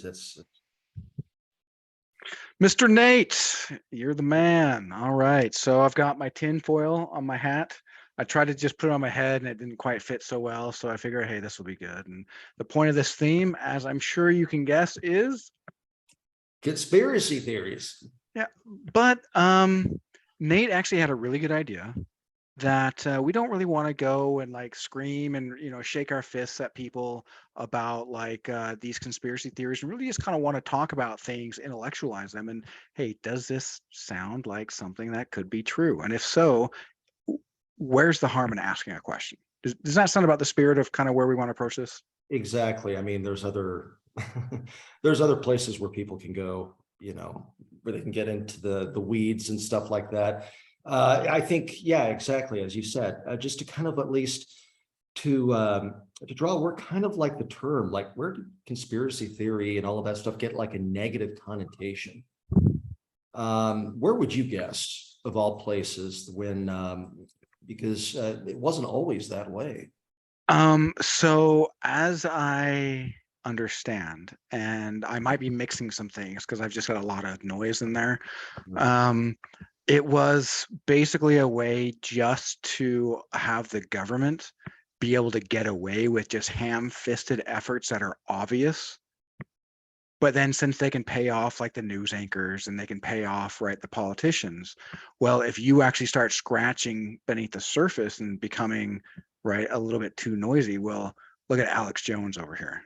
It's Mr. Nate, you're the man. All right. So I've got my tinfoil on my hat. I tried to just put it on my head and it didn't quite fit so well. So I figure, hey, this will be good. And the point of this theme, as I'm sure you can guess, is conspiracy theories. yeah. But Nate actually had a really good idea that we don't really want to go and like scream and shake our fists at people about like these conspiracy theories, and really just kind of want to talk about things, intellectualize them, and hey, does this sound like something that could be true? And if so, where's the harm in asking a question? Does that sound about the spirit of kind of where we want to approach this? Exactly. I mean, there's other there's other places where people can go, where they can get into the weeds and stuff like that. I think, yeah, exactly as you said, just to kind of at least to draw, we're kind of like the term, like where did conspiracy theory and all of that stuff get like a negative connotation? Where would you guess of all places when because it wasn't always that way. So as I understand, and I might be mixing some things because I've just got a lot of noise in there. Um, it was basically a way just to have the government be able to get away with just ham-fisted efforts that are obvious. But then since they can pay off like the news anchors and they can pay off, right, the politicians, well, if you actually start scratching beneath the surface and becoming, right, a little bit too noisy, well, look at Alex Jones over here.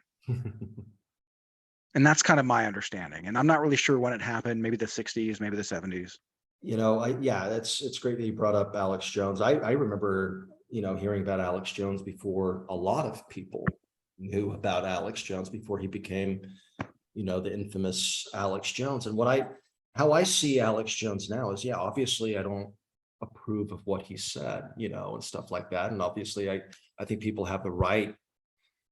And that's kind of my understanding. And I'm not really sure when it happened, maybe the 60s, maybe the 70s. Yeah, it's great that you brought up Alex Jones. I remember, hearing about Alex Jones before a lot of people knew about Alex Jones before he became, the infamous Alex Jones. And how I see Alex Jones now is, yeah, obviously I don't approve of what he said, and stuff like that. And obviously I think people have the right,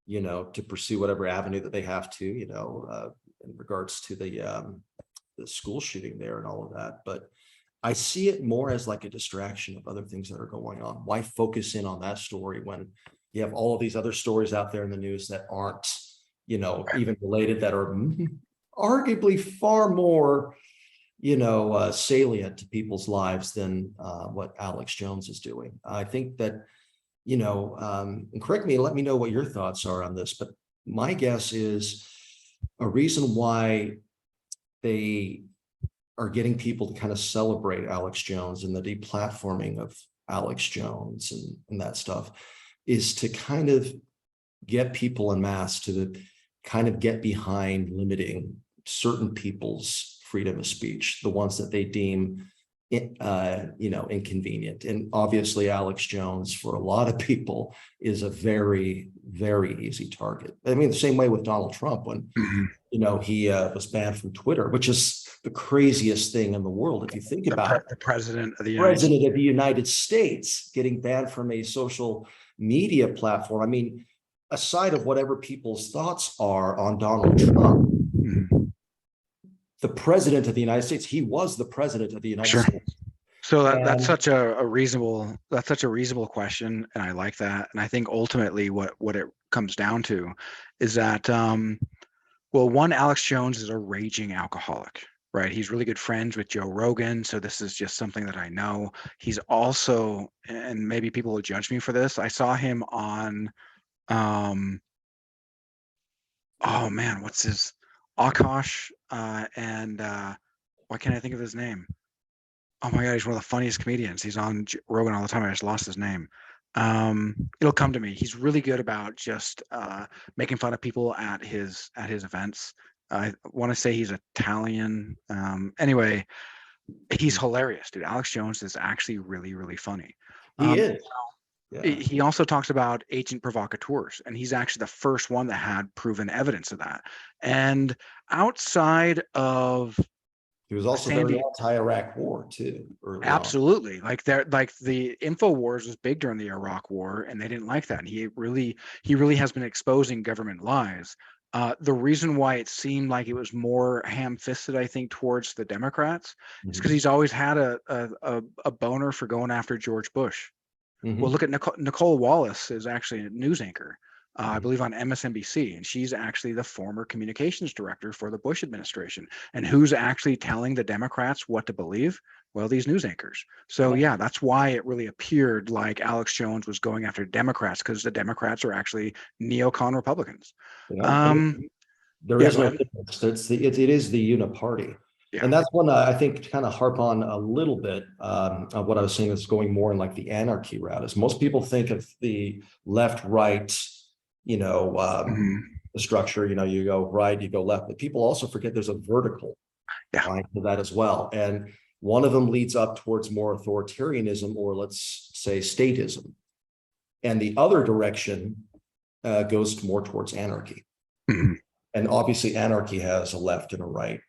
to pursue whatever avenue that they have to, in regards to the school shooting there and all of that. But I see it more as like a distraction of other things that are going on. Why focus in on that story when you have all of these other stories out there in the news that aren't, even related, that are arguably far more, salient to people's lives than what Alex Jones is doing. I think that, and correct me, let me know what your thoughts are on this, but my guess is a reason why they are getting people to kind of celebrate Alex Jones and the deplatforming of Alex Jones and that stuff is to kind of get people en masse to kind of get behind limiting certain people's freedom of speech, the ones that they deem inconvenient. And obviously Alex Jones, for a lot of people, is a very, very easy target. I mean, the same way with Donald Trump when he was banned from Twitter, which is the craziest thing in the world. If you think about it, the president of the United States getting banned from a social media platform. I mean, aside of whatever people's thoughts are on Donald Trump, the president of the United States, he was the president of the United States. So that's such a reasonable question, and I like that. And I think ultimately what it comes down to is that well, one, Alex Jones is a raging alcoholic, right? He's really good friends with Joe Rogan, so this is just something that I know. He's also, and maybe people will judge me for this, I saw him on oh man, what's his Akash and why can't I think of his name? Oh my God, he's one of the funniest comedians. He's on Rogan all the time. I just lost his name. It'll come to me. He's really good about just making fun of people at his events. I want to say he's Italian. Anyway, he's hilarious, dude. Alex Jones is actually really, really funny. He is. Yeah. He also talks about agent provocateurs, and he's actually the first one that had proven evidence of that. And outside of he was also very anti-Iraq war too. Absolutely. Like the InfoWars was big during the Iraq war, and they didn't like that. And he really has been exposing government lies. The reason why it seemed like it was more ham-fisted, I think, towards the Democrats is because he's always had a boner for going after George Bush. Well, look at Nicole Wallace is actually a news anchor. I believe on MSNBC, and she's actually the former communications director for the Bush administration. And who's actually telling the Democrats what to believe? Well, these news anchors. So Yeah. yeah, that's why it really appeared like Alex Jones was going after Democrats, because the Democrats are actually neocon Republicans. Yeah. I Um, mean, there yeah, is go no ahead. difference. It is the uniparty. Yeah. And that's one I think to kind of harp on a little bit of what I was saying is going more in like the anarchy route. Is most people think of the left, right, you know, Mhm. the structure, you go right, you go left, but people also forget there's a vertical Yeah. line to that as well. And one of them leads up towards more authoritarianism, or let's say statism. And the other direction goes more towards anarchy. Mhm. And obviously anarchy has a left and a right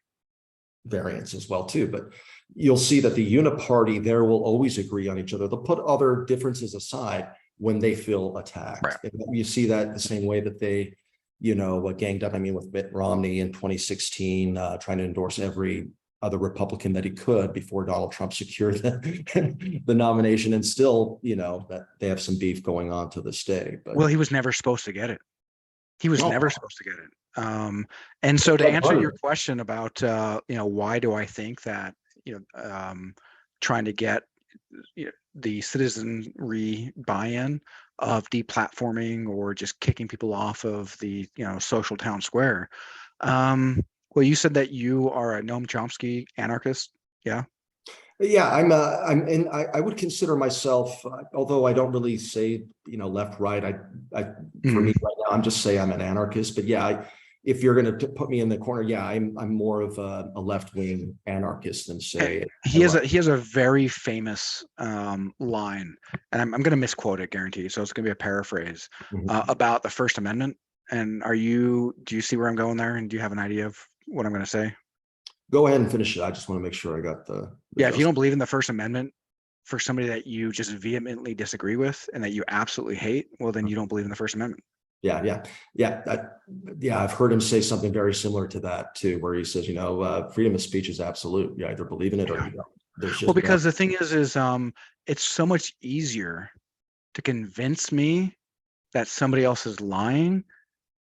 variance as well too, but you'll see that the uniparty there will always agree on each other. They'll put other differences aside when they feel attacked. Right. And you see that the same way that they, ganged up, I mean, with Mitt Romney in 2016, trying to endorse every other Republican that he could before Donald Trump secured the nomination. And still, that they have some beef going on to this day. But Well, he was never supposed to get it. He was never no, supposed to get it. And so to answer your no, question about, why do I think that, trying to get the citizenry buy-in of deplatforming or just kicking people off of the, social town square. Well, you said that you are a Noam Chomsky anarchist. Yeah. yeah, and I would consider myself, although I don't really say, left, right. For me Mhm. right now, I'm just say I'm an anarchist. But yeah, if you're going to put me in the corner, yeah, I'm more of a left wing anarchist than say a He has right. a very famous line, and I'm going to misquote it, guarantee. So it's going to be a paraphrase Mhm. about the First Amendment. And do you see where I'm going there? And do you have an idea of what I'm going to say? Go ahead and finish it. I just want to make sure I got the Yeah, if you gist. don't believe in the First Amendment, for somebody that you just vehemently disagree with and that you absolutely hate, well, then you don't believe in the First Amendment. Yeah, yeah, yeah, yeah. I've heard him say something very similar to that too, where he says, freedom of speech is absolute. You either believe in it or Yeah. you don't. There's Well, just one. because the thing is, it's so much easier to convince me that somebody else is lying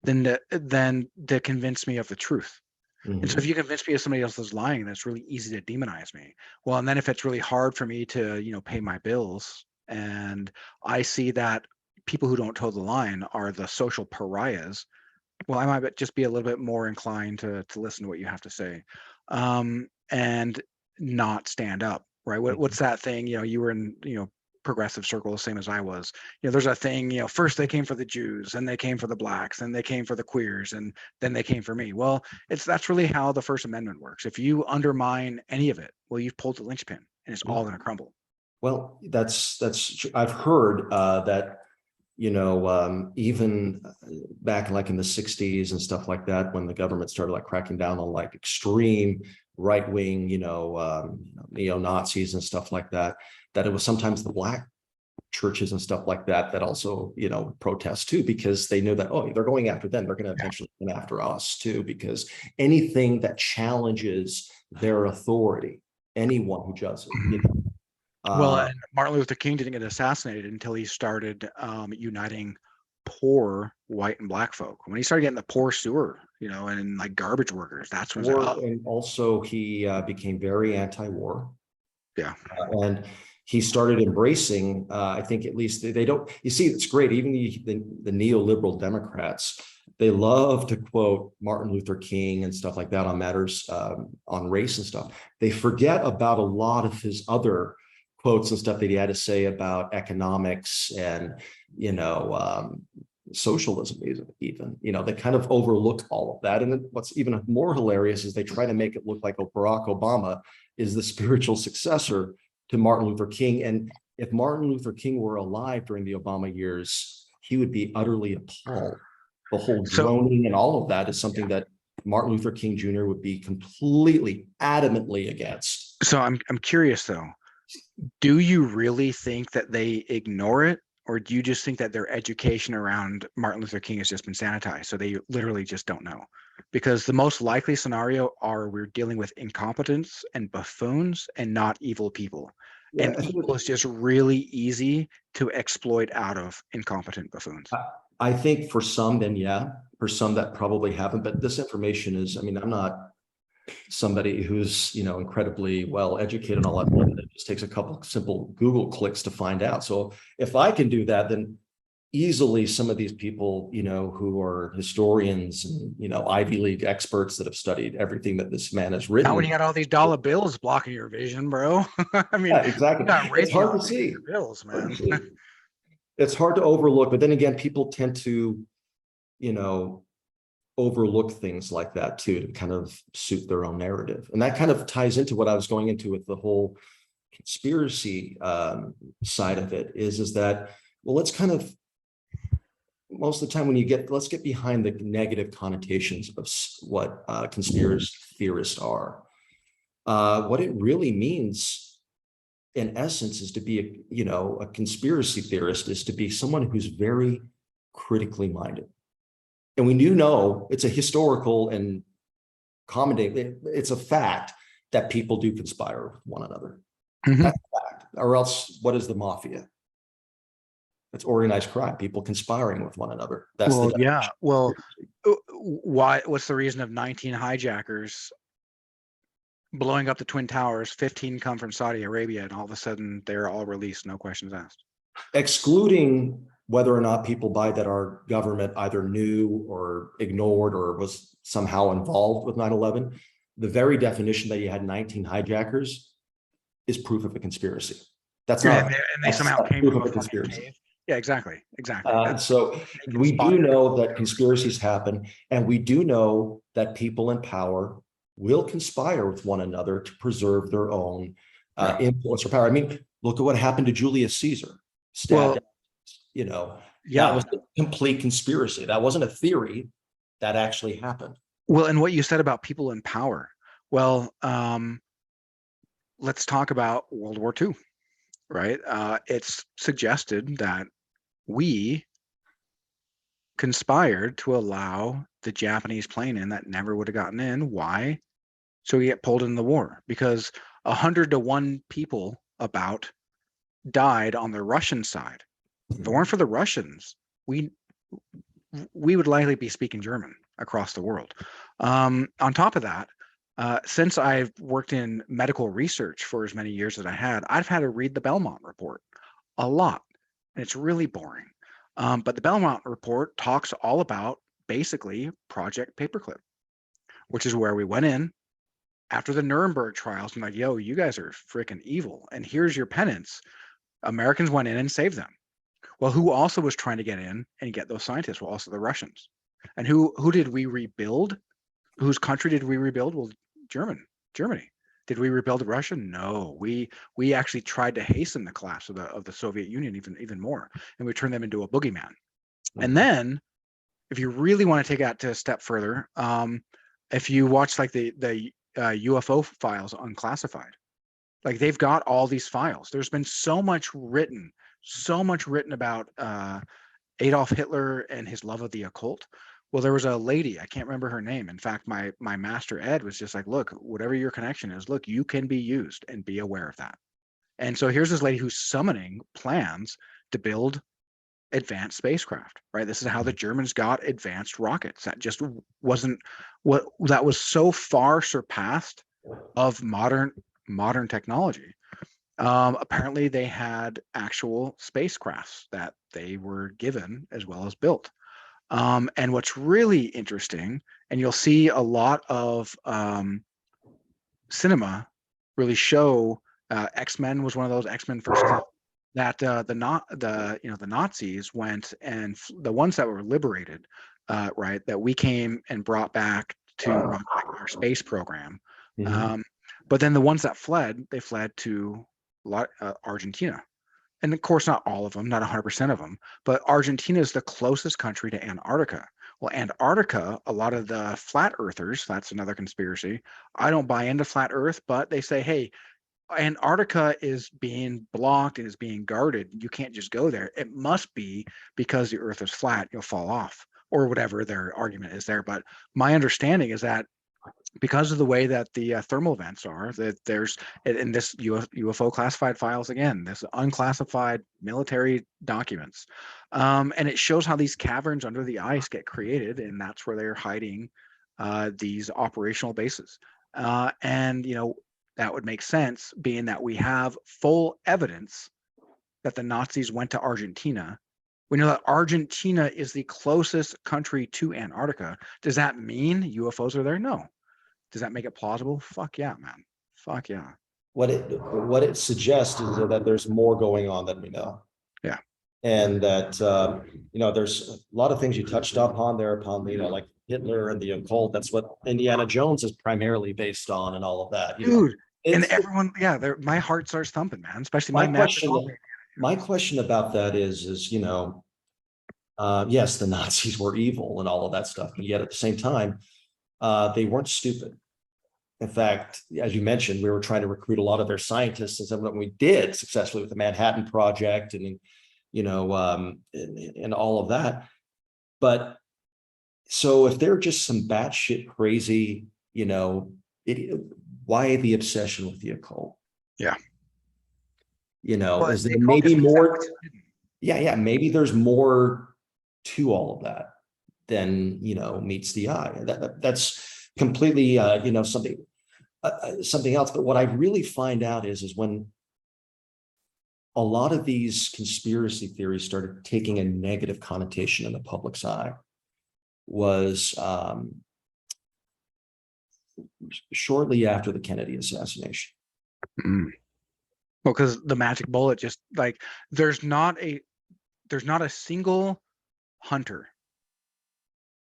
than to convince me of the truth. And so if Mhm. you convince me of somebody else is lying, then it's really easy to demonize me. Well, and then if it's really hard for me to, pay my bills, and I see that people who don't toe the line are the social pariahs, well, I might just be a little bit more inclined to listen to what you have to say, and not stand up. Right? What's that thing? You were in progressive circles, same as I was. There's a thing. First they came for the Jews, and they came for the blacks, and they came for the queers, and then they came for me. Well, that's really how the First Amendment works. If you undermine any of it, well, you've pulled the linchpin, and it's Yeah. all going to crumble. Well, I've heard that even back like in the 60s and stuff like that, when the government started like cracking down on like extreme right wing, neo Nazis and stuff like that, that it was sometimes the black churches and stuff like that that also protest too, because they know that, oh, they're going after them, they're going to Yeah. eventually come after us too, because anything that challenges their authority, anyone who does it, Well, uh, and Martin Luther King didn't get assassinated until he started uniting poor white and black folk. When he started getting the poor sewer, and like garbage workers, that's when it's like, oh, and also he became very anti-war. yeah, And he started embracing, I think at least they don't, you see, it's great. Even the neoliberal Democrats, they love to quote Martin Luther King and stuff like that on matters on race and stuff. They forget about a lot of his other quotes and stuff that he had to say about economics and, you know, um, socialism even, they kind of overlook all of that. And then what's even more hilarious is they try to make it look like Barack Obama is the spiritual successor to Martin Luther King. And if Martin Luther King were alive during the Obama years, he would be utterly appalled. The whole so droning and all of that is something yeah. that Martin Luther King Jr. would be completely adamantly against. So I'm curious though. Do you really think that they ignore it, or do you just think that their education around Martin Luther King has just been sanitized, so they literally just don't know? Because the most likely scenario are we're dealing with incompetence and buffoons and not evil people. Yeah, And evil is just really easy to exploit out of incompetent buffoons. I think for some, then yeah, for some that probably haven't, but this information is, I mean, I'm not somebody who's, incredibly well educated on all that. It just takes a couple simple Google clicks to find out. So if I can do that, then easily some of these people, who are historians and, Ivy League experts that have studied everything that this man has Not when written. you got all these dollar bills blocking your vision, bro. I mean, Yeah, you exactly. got It's hard to Raytheon paying see. your bills, Hard to man. see. It's hard to overlook, but then again, people tend to, you know, overlook things like that too, to kind of suit their own narrative. And that kind of ties into what I was going into with the whole conspiracy side of it is that, well, let's kind of, most of the time when let's get behind the negative connotations of what conspiracy theorists are. What it really means in essence is to be a conspiracy theorist is to be someone who's very critically minded. And we do know it's a historical and it's a fact that people do conspire with one another. Mhm. That's a fact. Or else what is the mafia? It's organized crime, people conspiring with one another. That's Well, the yeah. Well, definition. why? What's the reason of 19 hijackers blowing up the Twin Towers? 15 come from Saudi Arabia, and all of a sudden they're all released, no questions asked. Excluding whether or not people buy that our government either knew or ignored or was somehow involved with 9/11, the very definition that you had 19 hijackers is proof of a conspiracy. That's And not, they that's somehow not came proof from of a a fucking conspiracy. cave. Yeah, exactly, exactly. So They we do conspired. know that conspiracies happen, and we do know that people in power will conspire with one another to preserve their own Yeah. influence or power. I mean, look at what happened to Julius Caesar, stabbed, Well, that yeah. was a complete conspiracy. That wasn't a theory, that actually happened. Well, and what you said about people in power. Well, let's talk about World War II, right? It's suggested that we conspired to allow the Japanese plane in that never would have gotten in. Why? So we get pulled in the war because 100 to 1 people about died on the Russian side. If it weren't for the Russians, we we would likely be speaking German across the world. On top of that, since I've worked in medical research for as many years as I had, I've had to read the Belmont report a lot, and it's really boring. But the Belmont report talks all about basically Project Paperclip, which is where we went in after the Nuremberg trials and like, yo, you guys are freaking evil, and here's your penance. Americans went in and saved them. Well, who also was trying to get in and get those scientists? Well, also the Russians. And who did we rebuild? Whose country did we rebuild? Well, Germany. Did we rebuild Russia? No. We actually tried to hasten the collapse of the Soviet Union even more, and we turned them into a boogeyman. And then, if you really want to take that to a step further, if you watch like the UFO files unclassified, like they've got all these files. There's been so much written about Adolf Hitler and his love of the occult. Well, there was a lady, I can't remember her name. In fact, my master ed was just like, look, whatever your connection is, look, you can be used and be aware of that. And so here's this lady who's summoning plans to build advanced spacecraft, right? This is how the Germans got advanced rockets. That just wasn't what that was so far surpassed of modern technology. Apparently, they had actual spacecrafts that they were given as well as built. And what's really interesting, and you'll see a lot of cinema really show X-Men was one of those X-Men First Class that the Nazis went and the ones that were liberated, right, that we came and brought back to run our space program. But then the ones that fled, they fled to Argentina. And of course, not all of them, not 100% of them, but Argentina is the closest country to Antarctica. Well, Antarctica, a lot of the flat earthers, that's another conspiracy. I don't buy into flat earth, but they say, hey, Antarctica is being blocked and is being guarded. You can't just go there. It must be because the earth is flat, you'll fall off, or whatever their argument is there. But my understanding is that because of the way that the thermal vents are, that there's in this UFO classified files, again, this unclassified military documents, and it shows how these caverns under the ice get created, and that's where they're hiding these operational bases. And that would make sense, being that we have full evidence that the Nazis went to Argentina. We know that Argentina is the closest country to Antarctica. Does that mean UFOs are there? No. Does that make it plausible? Fuck yeah, man. Fuck yeah. What it suggests is that there's more going on than we know. Yeah. And that there's a lot of things you touched upon there, upon like Hitler and the occult. That's what Indiana Jones is primarily based on, and all of that. Dude. And It's everyone, yeah, my heart starts thumping, man. Especially my my master. question about that is yes, the Nazis were evil and all of that stuff, but yet at the same time, they weren't stupid. In fact, as you mentioned, we were trying to recruit a lot of their scientists, and something we did successfully with the Manhattan Project, and and all of that. But so if they're just some batshit crazy, why the obsession with the occult? Yeah. Is there maybe more? Yeah, maybe there's more to all of that than meets the eye. That's completely something else. But what I really find out is when a lot of these conspiracy theories started taking a negative connotation in the public's eye was shortly after the Kennedy assassination. Mm. Well, because the magic bullet, just like there's not a single hunter,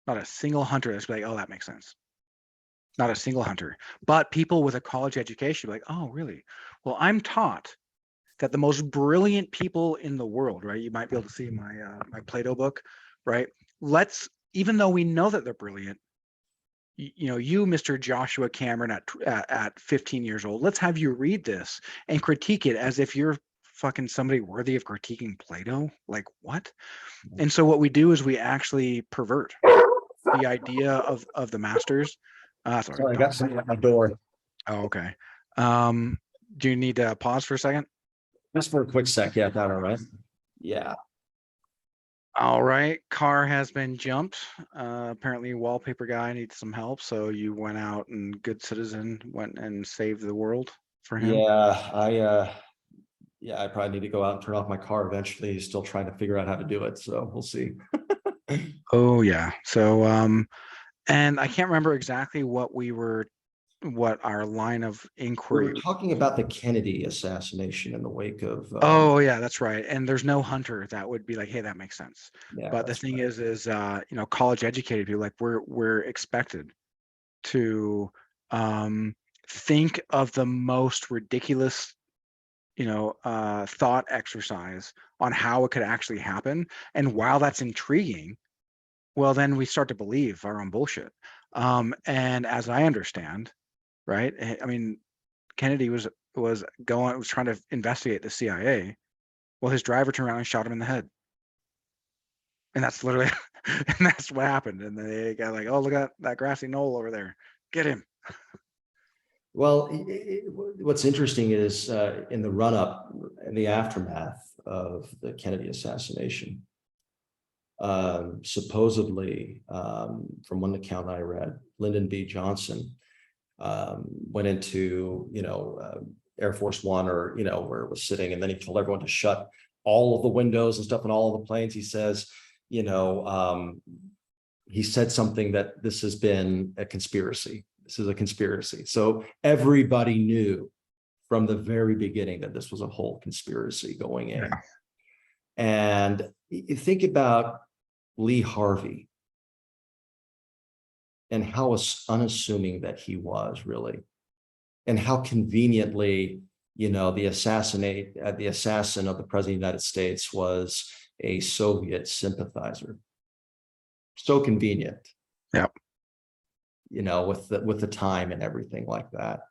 that's like, oh, that makes sense. Not a single hunter, but people with a college education, like, oh, really? Well, I'm taught that the most brilliant people in the world, right? You might be able to see my my Plato book, right? Even though we know that they're brilliant, you, Mr. Joshua Cameron, at 15 years old, let's have you read this and critique it as if you're fucking somebody worthy of critiquing Plato. Like, what? And so what we do is we actually pervert the idea of the masters. Sorry, I got something at my door. Oh, okay. Do you need to pause for a second? Just for a quick sec. Yeah, that all right? Yeah. All right. Car has been jumped. Apparently, wallpaper guy needs some help, so you went out and good citizen went and saved the world for him. Yeah, I probably need to go out and turn off my car eventually. He's still trying to figure out how to do it, so we'll see. Oh yeah. So and I can't remember exactly what our line of We inquiry. were talking about the Kennedy assassination in the wake of. Oh yeah, that's right. And there's no hunter that would be like, hey, that makes sense. Yeah, But the thing is college educated people, like we're expected to think of the most ridiculous thought exercise on how it could actually happen. And while that's intriguing, well, then we start to believe our own bullshit. And as I understand, right, I mean, Kennedy was trying to investigate the CIA. Well, his driver turned around and shot him in the head. And that's literally, and that's what happened. And they got like, oh, look at that grassy knoll over there. Get him. Well, what's interesting is in the run-up and the aftermath of the Kennedy assassination, supposedly, from one account I read, Lyndon B. Johnson went into, Air Force One, or, where it was sitting, and then he told everyone to shut all of the windows and stuff in all of the planes. He says, he said something that this has been a conspiracy. This is a conspiracy. So everybody knew from the very beginning that this was a whole conspiracy going in. Yeah. And you think about Lee Harvey and how unassuming that he was, really, and how conveniently, the assassin of the president of the United States was a Soviet sympathizer. So convenient. Yeah. With the time and everything like that.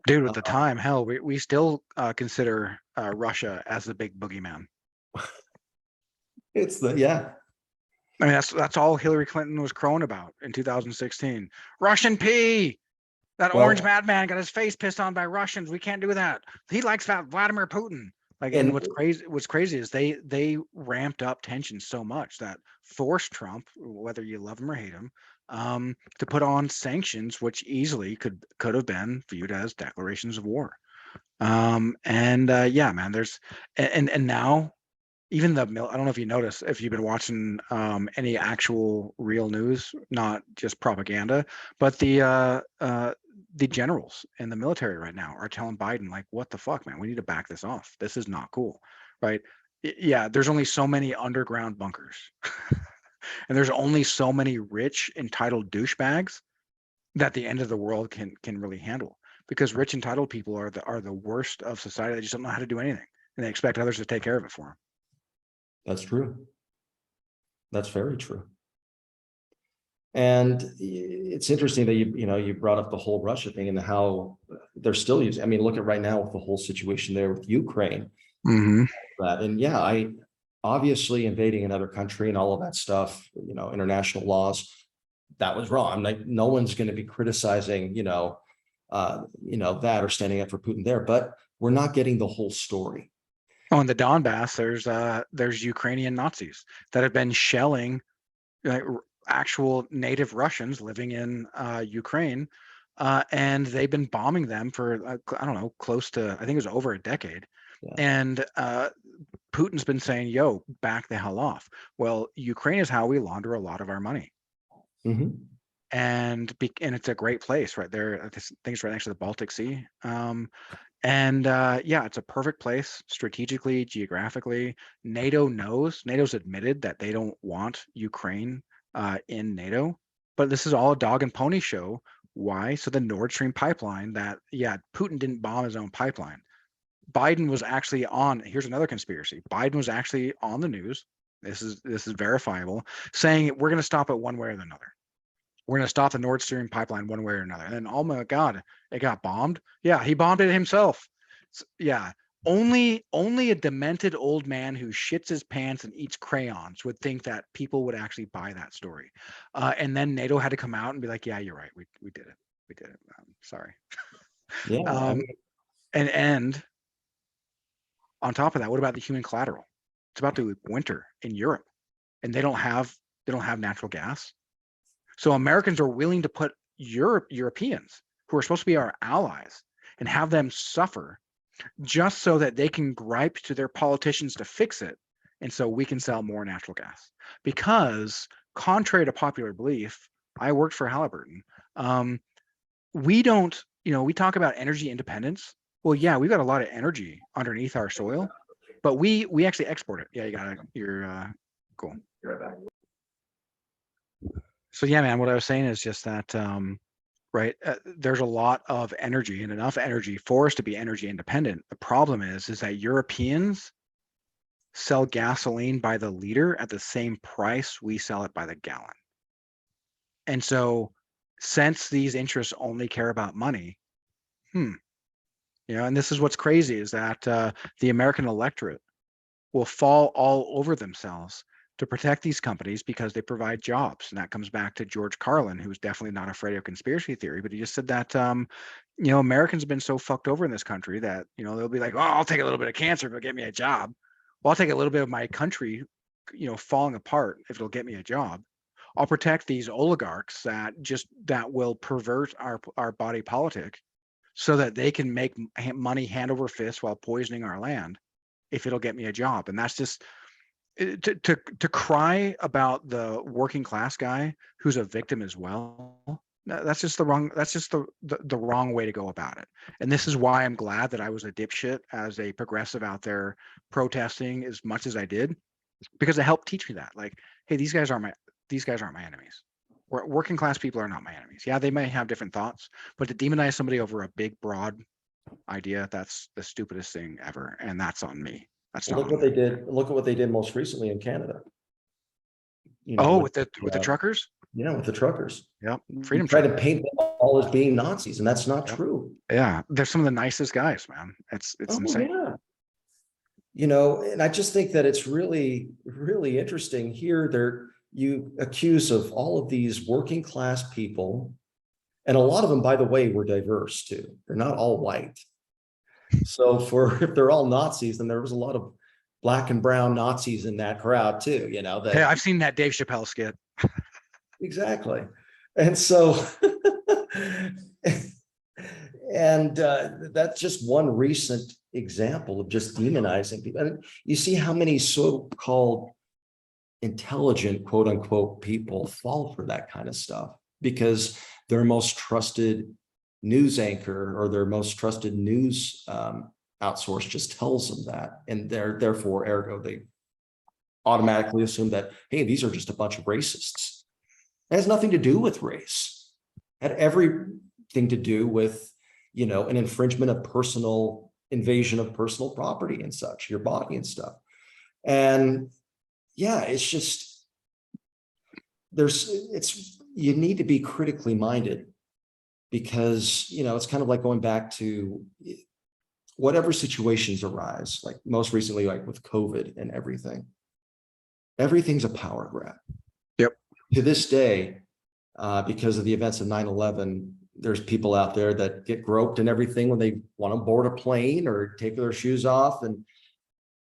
Dude, at the time, hell, we still consider Russia as the big boogeyman. Yeah. I mean, that's all Hillary Clinton was crowing about in 2016. Russian pee. That orange Well, madman got his face pissed on by Russians. We can't do that. He likes Vladimir Putin. Like, and and what's crazy is they ramped up tensions so much that forced Trump, whether you love him or hate him, to put on sanctions, which easily could have been viewed as declarations of war. Yeah, man, there's and now even I don't know if you notice, if you've been watching any actual real news, not just propaganda, but the generals in the military right now are telling Biden, like, what the fuck, man, we need to back this off. This is not cool, right? Yeah, there's only so many underground bunkers, and there's only so many rich entitled douchebags that the end of the world can really handle, because rich entitled people are the worst of society. They just don't know how to do anything, and they expect others to take care of it for them. that's true. That's very true. And it's interesting that you brought up the whole Russia thing and how they're still using. I mean, look at right now with the whole situation there with Ukraine. Mm-hmm. That and yeah, I obviously invading another country and all of that stuff. International laws. That was wrong. I'm like, no one's going to be criticizing, that or standing up for Putin there. But we're not getting the whole story. Oh, in the Donbass, there's Ukrainian Nazis that have been shelling like actual native Russians living in Ukraine, and they've been bombing them for I don't know, close to, I think it was over a decade. Yeah. And Putin's been saying, "Yo, back the hell off." Well, Ukraine is how we launder a lot of our money, Mm-hmm. and it's a great place right there. I think it's right next to the Baltic Sea. Yeah, it's a perfect place strategically, geographically. NATO's admitted that they don't want Ukraine in NATO, but this is all a dog and pony show. Why? So the Nord Stream pipeline Putin didn't bomb his own pipeline. Biden was actually on, here's another conspiracy. Biden was actually on the news. This is verifiable, saying we're going to stop it one way or another. We're going to stop the Nord Stream pipeline one way or another. And then, oh my God, it got bombed. Yeah, he bombed it himself. Yeah, only a demented old man who shits his pants and eats crayons would think that people would actually buy that story. And then NATO had to come out and be like, yeah, you're right. We did it. We did it. Sorry. Yeah. I Um, mean, and on top of that, what about the human collateral? It's about to winter in Europe, and they don't have natural gas. So Americans are willing to put Europeans, who are supposed to be our allies, and have them suffer just so that they can gripe to their politicians to fix it. And so we can sell more natural gas. Because contrary to popular belief, I worked for Halliburton. We don't, we talk about energy independence. Well, yeah, we've got a lot of energy underneath our soil, but we actually export it. Yeah, you're cool. you're right back. So yeah, man, what I was saying is just that, right, there's a lot of energy and enough energy for us to be energy independent. The problem is that Europeans sell gasoline by the liter at the same price we sell it by the gallon. And so since these interests only care about money, and this is what's crazy, is that the American electorate will fall all over themselves to protect these companies because they provide jobs. And that comes back to George Carlin, who's definitely not afraid of conspiracy theory, but he just said that, Americans have been so fucked over in this country that, they'll be like, oh, I'll take a little bit of cancer if it'll get me a job. Well, I'll take a little bit of my country, falling apart if it'll get me a job. I'll protect these oligarchs that will pervert our body politic so that they can make money hand over fist while poisoning our land if it'll get me a job. And that's just, to cry about the working class guy who's a victim as well. That's just the wrong way to go about it. And this is why I'm glad that I was a dipshit as a progressive out there protesting as much as I did, because it helped teach me that, like, hey, these guys aren't my enemies. Working class people are not my enemies. Yeah, they may have different thoughts, but to demonize somebody over a big, broad idea, that's the stupidest thing ever. And that's on me. That's not Look what they did. Look at what they did most recently in Canada. With the truckers. With the truckers. Yep. You Freedom try to truckers. paint them all as being Nazis, and that's not Yep. true. Yeah, they're some of the nicest guys, man. It's insane. Yeah. And I just think that it's really, really interesting here. You accuse of all of these working class people And a lot of them, by the way, were diverse too. They're not all white. So if they're all Nazis, then there was a lot of black and brown Nazis in that crowd too, Hey, that I've seen that Dave Chappelle skit. exactly. And so and that's just one recent example of just demonizing people. And you see how many so-called intelligent, quote unquote, people fall for that kind of stuff because their most trusted news anchor or their most trusted news outsource just tells them that. And therefore, ergo, they automatically assume that, hey, these are just a bunch of racists. It has nothing to do with race. It had everything to do with, an infringement of personal invasion of personal property and such, your body and stuff. And yeah, it's just, you need to be critically minded because, it's kind of like going back to whatever situations arise, like most recently, like with COVID and everything's a power grab. Yep. To this day, because of the events of 9/11, there's people out there that get groped and everything when they want to board a plane or take their shoes off, and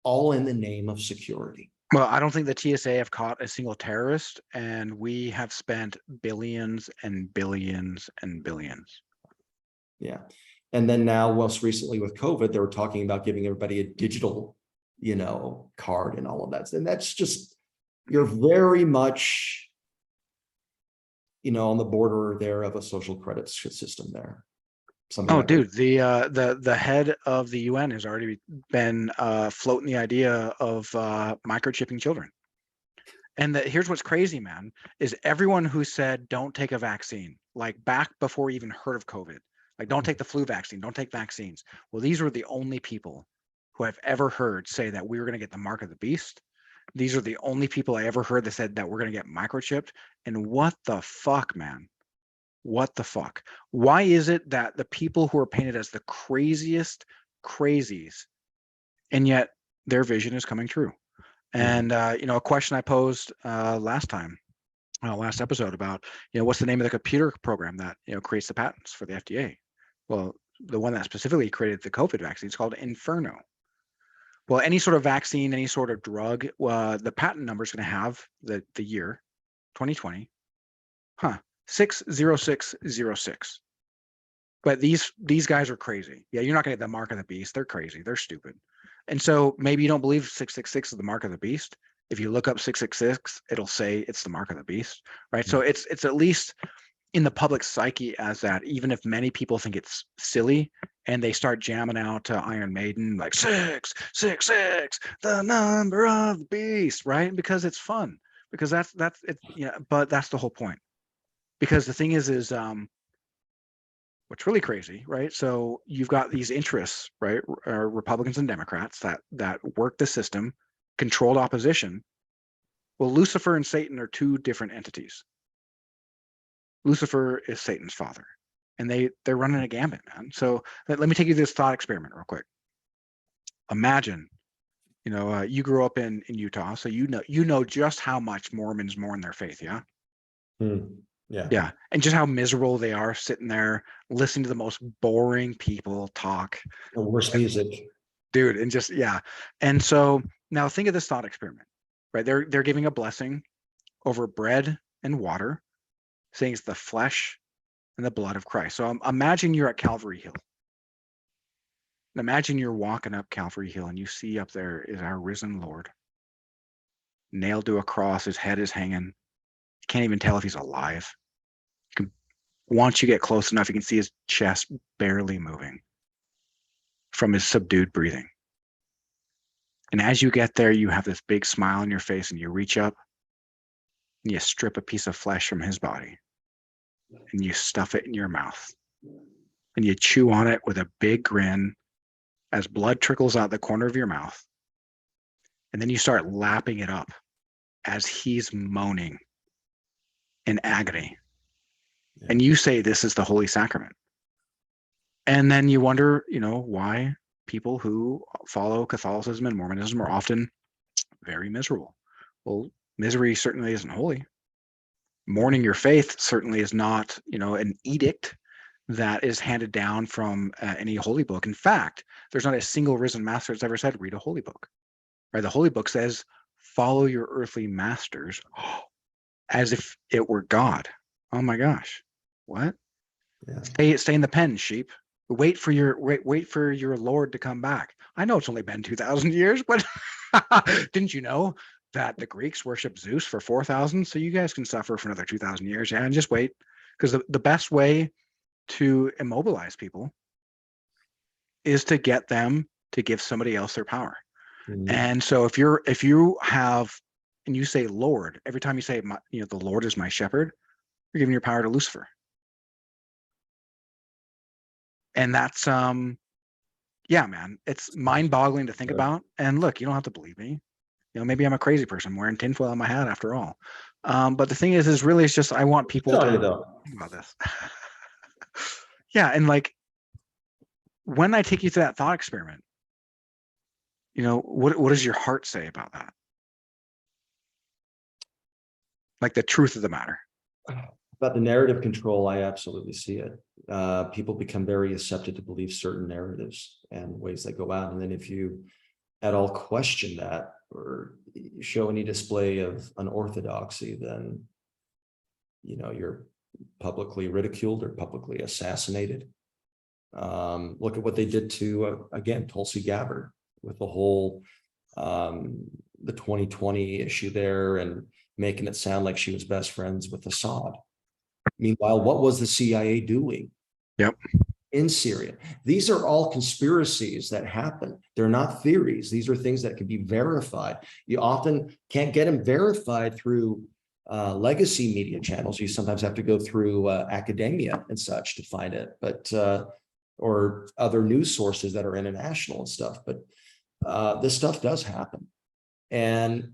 all in the name of security. Well, I don't think the TSA have caught a single terrorist, and we have spent billions and billions and billions. Yeah. And then now, most recently with COVID, they were talking about giving everybody a digital, card and all of that. And that's just, you're very much, on the border there of a social credit system there. Oh, dude, the head of the UN has already been floating the idea of microchipping children. And here's what's crazy, man, is everyone who said don't take a vaccine, like back before we even heard of COVID, like don't take the flu vaccine, don't take vaccines. Well, these were the only people who I've ever heard say that we were going to get the mark of the beast. These are the only people I ever heard that said that we're going to get microchipped. And what the fuck, man? What the fuck? Why is it that the people who are painted as the craziest crazies, and yet their vision is coming true? And a question I posed last episode about, what's the name of the computer program that creates the patents for the FDA? Well, the one that specifically created the COVID vaccine is called Inferno. Well, any sort of vaccine, any sort of drug, the patent number is going to have the year 2020, 60606. But these guys are crazy. Yeah, you're not going to get the mark of the beast. They're crazy. They're stupid. And so maybe you don't believe 666 is the mark of the beast. If you look up 666, it'll say it's the mark of the beast, right? So it's at least in the public psyche as that, even if many people think it's silly and they start jamming out to Iron Maiden, like 666, the number of the beast, right? Because it's fun, because that's it, but that's the whole point. Because the thing is what's really crazy, right? So you've got these interests, right? Republicans and Democrats that work the system, controlled opposition. Well, Lucifer and Satan are two different entities. Lucifer is Satan's father, and they're running a gambit, man. So let me take you through this thought experiment real quick. Imagine, you grew up in Utah, so you know just how much Mormons mourn their faith, yeah. Yeah. Yeah. And just how miserable they are sitting there listening to the most boring people talk. The worst music. Dude, and just, yeah. And so now think of this thought experiment, right? They're giving a blessing over bread and water, saying it's the flesh and the blood of Christ. So imagine you're at Calvary Hill. Imagine you're walking up Calvary Hill and you see up there is our risen Lord, nailed to a cross. His head is hanging. You can't even tell if he's alive. Once you get close enough, you can see his chest barely moving from his subdued breathing. And as you get there, you have this big smile on your face and you reach up and you strip a piece of flesh from his body and you stuff it in your mouth and you chew on it with a big grin as blood trickles out the corner of your mouth. And then you start lapping it up as he's moaning in agony. And you say, this is the Holy Sacrament. And then you wonder, why people who follow Catholicism and Mormonism are often very miserable. Well, misery certainly isn't holy. Mourning your faith certainly is not, an edict that is handed down from any holy book. In fact, there's not a single risen master that's ever said, read a holy book, right? The holy book says, follow your earthly masters as if it were God. Oh my gosh. What? Yeah. Stay in the pen, sheep. Wait for your Lord to come back. I know it's only been 2,000 years, but didn't you know that the Greeks worship Zeus for 4,000? So you guys can suffer for another 2,000 years. Yeah, and just wait. Because the best way to immobilize people is to get them to give somebody else their power. Mhm. And so if you have, and you say Lord, every time you say, the Lord is my shepherd, you're giving your power to Lucifer. And that's, yeah, man, it's mind boggling to think Right. about. And look, you don't have to believe me. Maybe I'm a crazy person wearing tinfoil on my hat after all. But the thing is really, it's just, I want people to Though. think about this. Yeah. And like, when I take you through that thought experiment, what does your heart say about that? Like the truth of the matter. About the narrative control, I absolutely see it. People become very accepted to believe certain narratives and ways they go out. And then if you at all question that or show any display of unorthodoxy, then, you're publicly ridiculed or publicly assassinated. Look at what they did to, again, Tulsi Gabbard with the whole, the 2020 issue there and making it sound like she was best friends with Assad. Meanwhile, what was the CIA doing? Yep. In Syria? These are all conspiracies that happen. They're not theories. These are things that can be verified. You often can't get them verified through legacy media channels. You sometimes have to go through academia and such to find it, but or other news sources that are international and stuff. But this stuff does happen. And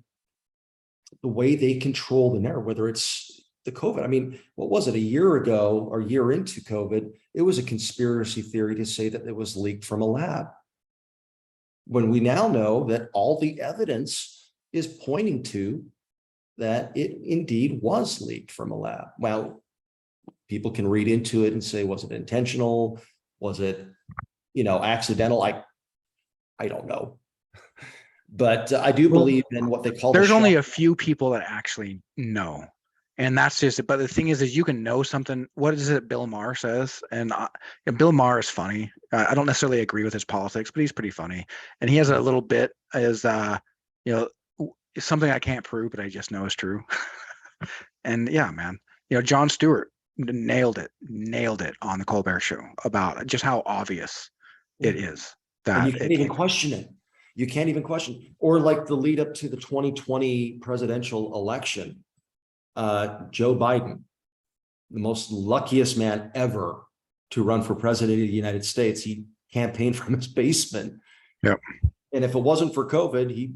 the way they control the narrative, whether it's the COVID, I mean, what was it, a year ago or a year into COVID, it was a conspiracy theory to say that it was leaked from a lab. When we now know that all the evidence is pointing to that it indeed was leaked from a lab. Well, people can read into it and say, was it intentional? Was it, accidental? I don't know. But I do believe in what they call there's only a few people that actually know. And that's just it. But the thing is you can know something. What is it Bill Maher says? And Bill Maher is funny. I don't necessarily agree with his politics, but he's pretty funny. And he has a little bit as, something I can't prove, but I just know is true. And yeah, man, Jon Stewart nailed it on the Colbert Show about just how obvious it is that and you can't even question it. You can't even question, or like the lead up to the 2020 presidential election, Joe Biden, the most luckiest man ever to run for president of the United States. He campaigned from his basement. Yep. And if it wasn't for COVID, he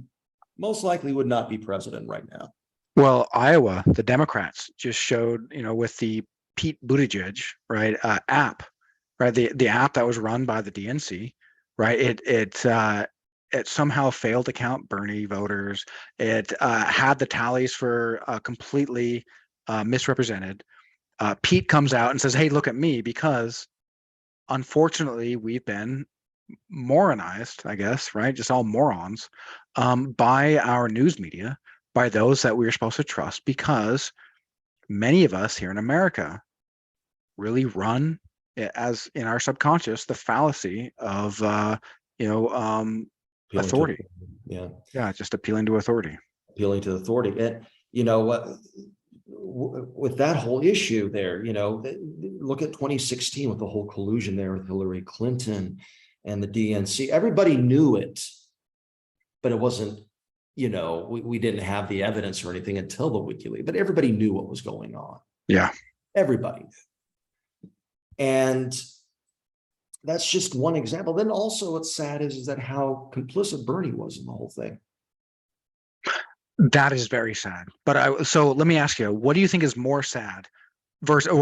most likely would not be president right now. Well, Iowa, the Democrats just showed, with the Pete Buttigieg, right, app, right, the app that was run by the DNC, right, it somehow failed to count Bernie voters. It had the tallies for completely misrepresented. Pete comes out and says, hey, look at me, because unfortunately we've been moronized, I guess, right? Just all morons by our news media, by those that we were supposed to trust, because many of us here in America really run, as in our subconscious, the fallacy of, authority. Yeah, just appealing to authority. Appealing to authority. And, with that whole issue there, look at 2016 with the whole collusion there with Hillary Clinton and the DNC. Everybody knew it, but it wasn't, we didn't have the evidence or anything until the WikiLeaks, but everybody knew what was going on. Yeah. Everybody knew. And that's just one example. Then also what's sad is that how complicit Bernie was in the whole thing. That is very sad. But so let me ask you, what do you think is more sad versus,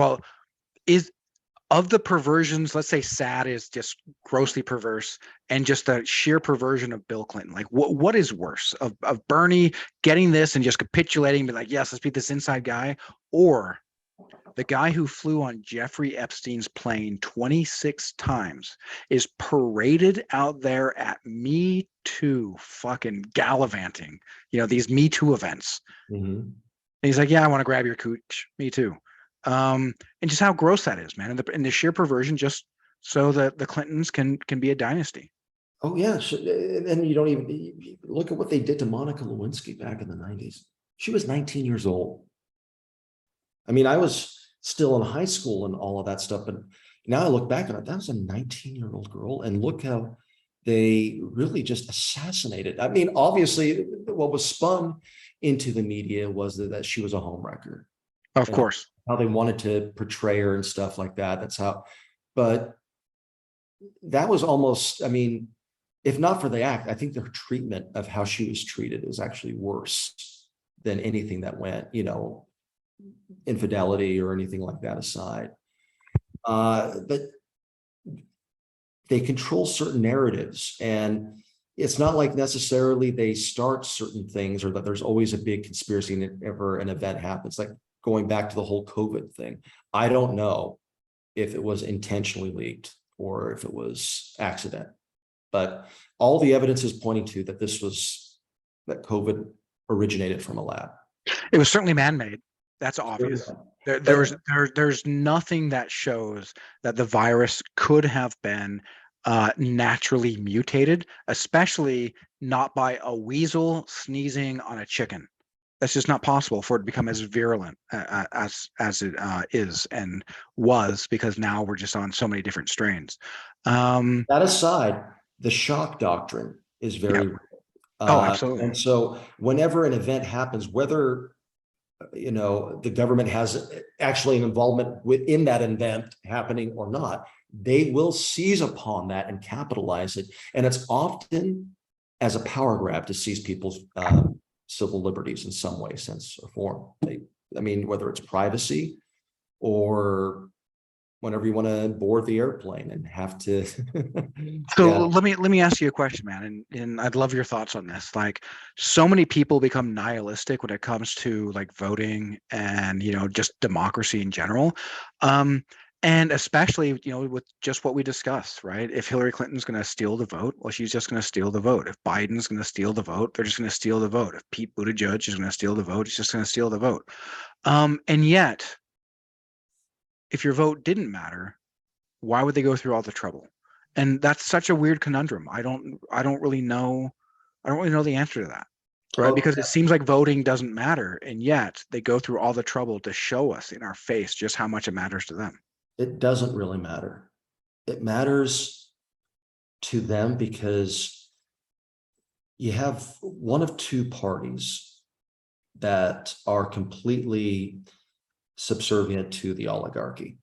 of the perversions, let's say sad is just grossly perverse, and just the sheer perversion of Bill Clinton. Like, what is worse of Bernie getting this and just capitulating, be like, yes, let's beat this inside guy, or the guy who flew on Jeffrey Epstein's plane 26 times is paraded out there at Me Too, fucking gallivanting, these Me Too events. Mhm. And he's like, yeah, I want to grab your cooch. Me too. And just how gross that is, man. And the sheer perversion, just so that the Clintons can be a dynasty. Oh yeah, and you don't even look at what they did to Monica Lewinsky back in the 90s. She was 19 years old. I mean, I was still in high school and all of that stuff, but now I look back on it, that was a 19-year-old girl, and look how they really just assassinated. I mean, obviously, what was spun into the media was that she was a homewrecker, Of and course. how they wanted to portray her and stuff like that. That's how, but that was almost, I mean, if not for the act, I think the treatment of how she was treated is actually worse than anything that went, infidelity or anything like that aside. But they control certain narratives, and it's not like necessarily they start certain things or that there's always a big conspiracy whenever an event happens. Like going back to the whole COVID thing, I don't know if it was intentionally leaked or if it was accident, but all the evidence is pointing to that that COVID originated from a lab. It was certainly man-made. That's obvious. But There's nothing that shows that the virus could have been naturally mutated, especially not by a weasel sneezing on a chicken. That's just not possible for it to become as virulent as it is and was, because now we're just on so many different strains. that aside, the shock doctrine is Yeah. very real. Oh, absolutely. And so whenever an event happens, whether the government has actually an involvement within that event happening or not, they will seize upon that and capitalize it. And it's often as a power grab to seize people's civil liberties in some way, sense, or form. I mean, whether it's privacy or whenever you want to board the airplane and have to. So Yeah. let me ask you a question, man, and I'd love your thoughts on this. Like, so many people become nihilistic when it comes to like voting and just democracy in general. And especially, with just what we discussed, right? If Hillary Clinton's going to steal the vote, well, she's just going to steal the vote. If Biden's going to steal the vote, they're just going to steal the vote. If Pete Buttigieg is going to steal the vote, he's just going to steal the vote. And yet, if your vote didn't matter, why would they go through all the trouble? And that's such a weird conundrum. I don't really know the answer to that, right? Oh, Because it seems like voting doesn't matter, and yet they go through all the trouble to show us in our face just how much it matters to them. it doesn't really matter. It matters to them because you have one of two parties that are completely subservient to the oligarchy.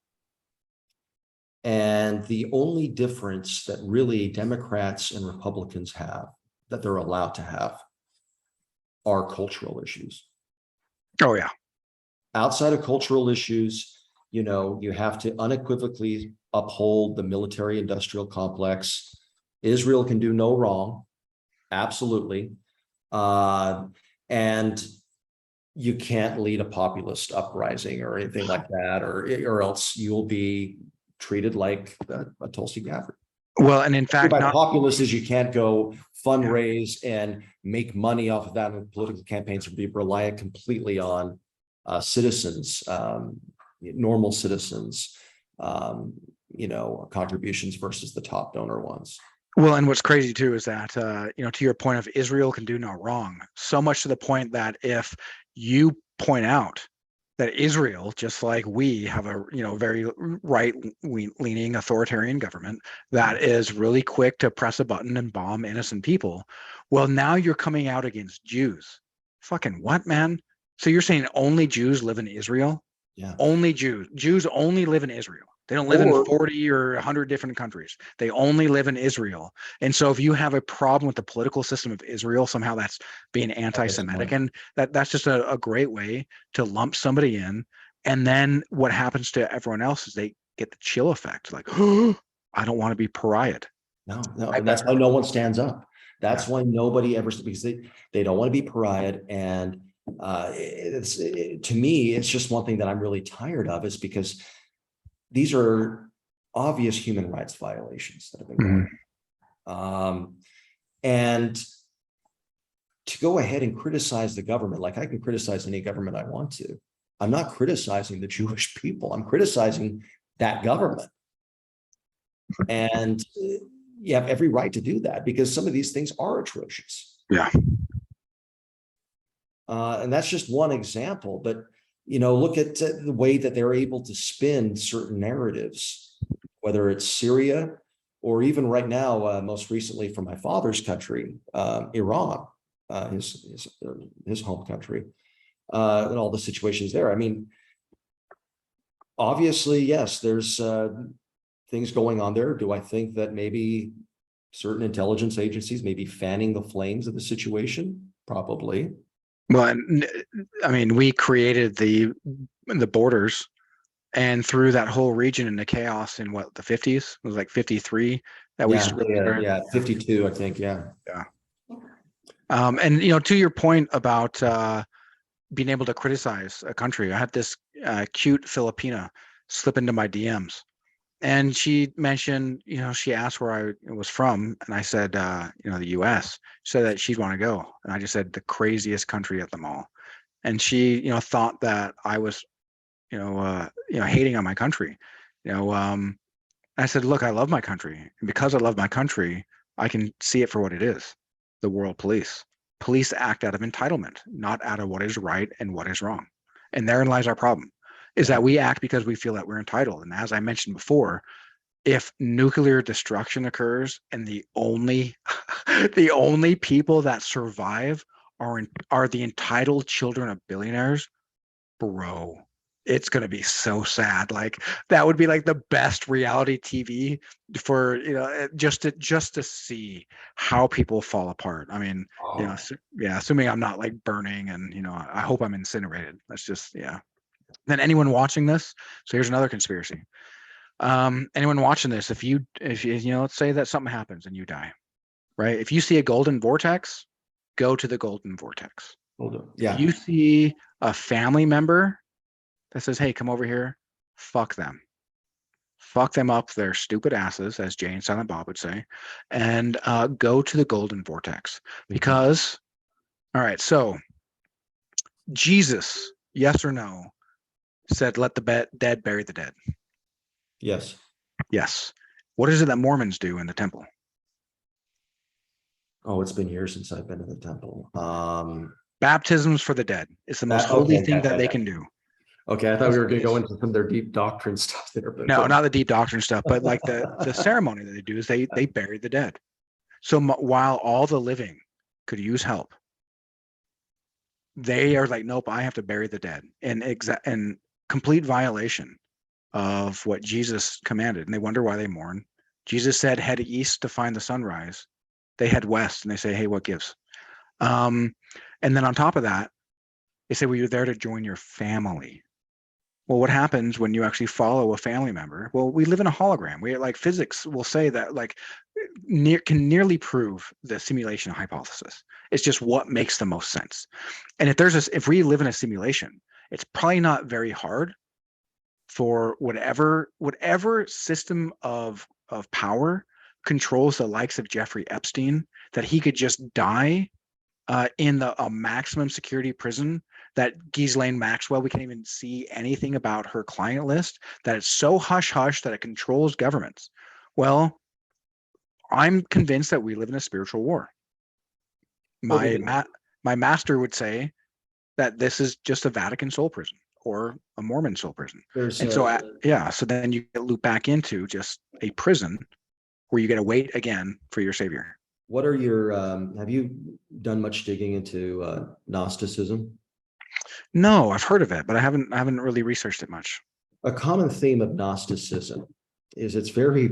And the only difference that really Democrats and Republicans have, that they're allowed to have, are cultural issues. Oh yeah. Outside of cultural issues, you have to unequivocally uphold the military industrial complex. Israel can do no wrong. Absolutely. And you can't lead a populist uprising or anything like that, or else you'll be treated like a Tulsi Gabbard. Well, and in fact, By not populist is you can't go fundraise and make money off of that in political campaigns, or be reliant completely on citizens, normal citizens, contributions versus the top donor ones. well, and what's crazy too is that to your point of Israel can do no wrong, so much to the point that if you point out that Israel, just like we, have a very right-leaning authoritarian government that is really quick to press a button and bomb innocent people. Well, now you're coming out against Jews. Fucking what, man? So you're saying only Jews live in Israel? Yeah. Only Jews. Jews only live in Israel. They don't live in 40 or 100 different countries. They only live in Israel. And so if you have a problem with the political system of Israel, somehow that's being anti-Semitic. And that's just a great way to lump somebody in. And then what happens to everyone else is they get the chill effect, like, oh, I don't want to be pariahed. No, I and that's better. why no one stands up. Yeah. That's why nobody ever, because they don't want to be pariahed. And to me, it's just one thing that I'm really tired of, is because these are obvious human rights violations that have been going on. And to go ahead and criticize the government, like I can criticize any government I want to. I'm not criticizing the Jewish people. I'm criticizing that government. And you have every right to do that, because some of these things are atrocious. Yeah. And that's just one example. But, look at the way that they're able to spin certain narratives, whether it's Syria or even right now, most recently from my father's country, Iran, his home country, and all the situations there. I mean, obviously, yes, there's things going on there. Do I think that maybe certain intelligence agencies may be fanning the flames of the situation? Probably. Well, I mean, we created the borders and threw that whole region into chaos in what, the 50s? It was like 53 that we really started. Yeah, 52, I think. Yeah. Yeah. And to your point about being able to criticize a country, I had this cute Filipina slip into my DMs, and she mentioned, she asked where I was from, and I said, the U.S. She said that she'd want to go, and I just said the craziest country at them all, and she, thought that I was, hating on my country. I said, look, I love my country, and because I love my country, I can see it for what it is: the world police. Police act out of entitlement, not out of what is right and what is wrong. And therein lies our problem, is that we act because we feel that we're entitled. And as I mentioned before, if nuclear destruction occurs and the only the only people that survive are the entitled children of billionaires, bro, it's going to be so sad. Like, that would be like the best reality TV for, just to see how people fall apart. I mean, yeah, assuming I'm not like burning, and I hope I'm incinerated. That's just, yeah. Then anyone watching this, so here's another conspiracy. Anyone watching this, if you let's say that something happens and you die, right? If you see a golden vortex, go to the golden vortex. Hold on. Yeah. If you see a family member that says, hey, come over here, fuck them. Fuck them up their stupid asses, as Jay and Silent Bob would say, and go to the golden vortex. Because, all right, so Jesus, yes or no, said, let the dead bury the dead. Yes. Yes. What is it that Mormons do in the temple? Oh, it's been years since I've been to the temple. Baptisms for the dead. It's the most holy thing that they can do. Okay, I thought we were going to go into some of their deep doctrine stuff there, but no, not the deep doctrine stuff, but like the ceremony that they do is they bury the dead. So while all the living could use help, they are like, nope, I have to bury the dead, and complete violation of what Jesus commanded. And they wonder why they mourn. Jesus said, head east to find the sunrise. They head west and they say, hey, what gives? And then on top of that, they say, well, you're there to join your family. Well, what happens when you actually follow a family member? Well, we live in a hologram. We, like, physics will say that, like, can nearly prove the simulation hypothesis. It's just what makes the most sense. And if we live in a simulation, it's probably not very hard for whatever system of power controls the likes of Jeffrey Epstein, that he could just die in a maximum security prison, that Ghislaine Maxwell, we can't even see anything about her client list, that it's so hush-hush that it controls governments. Well, I'm convinced that we live in a spiritual war. My master would say that this is just a Vatican soul prison or a Mormon soul prison. So then you get looped back into just a prison where you get to wait again for your savior. What are your, have you done much digging into Gnosticism? No, I've heard of it, but I haven't really researched it much. A common theme of Gnosticism is it's very,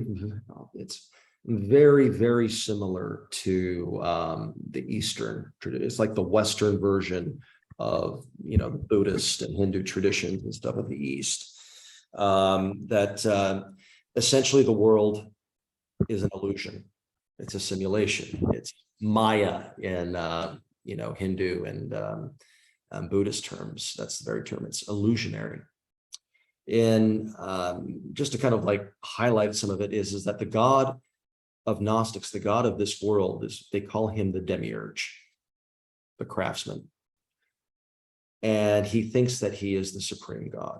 very similar to the Eastern tradition. It's like the Western version of, the Buddhist and Hindu traditions and stuff of the East. that essentially the world is an illusion. It's a simulation. It's Maya in Hindu and Buddhist terms. That's the very term. It's illusionary. And just to kind of like highlight some of it is that the God of Gnostics, the God of this world, they call him the demiurge, the craftsman. And he thinks that he is the supreme God.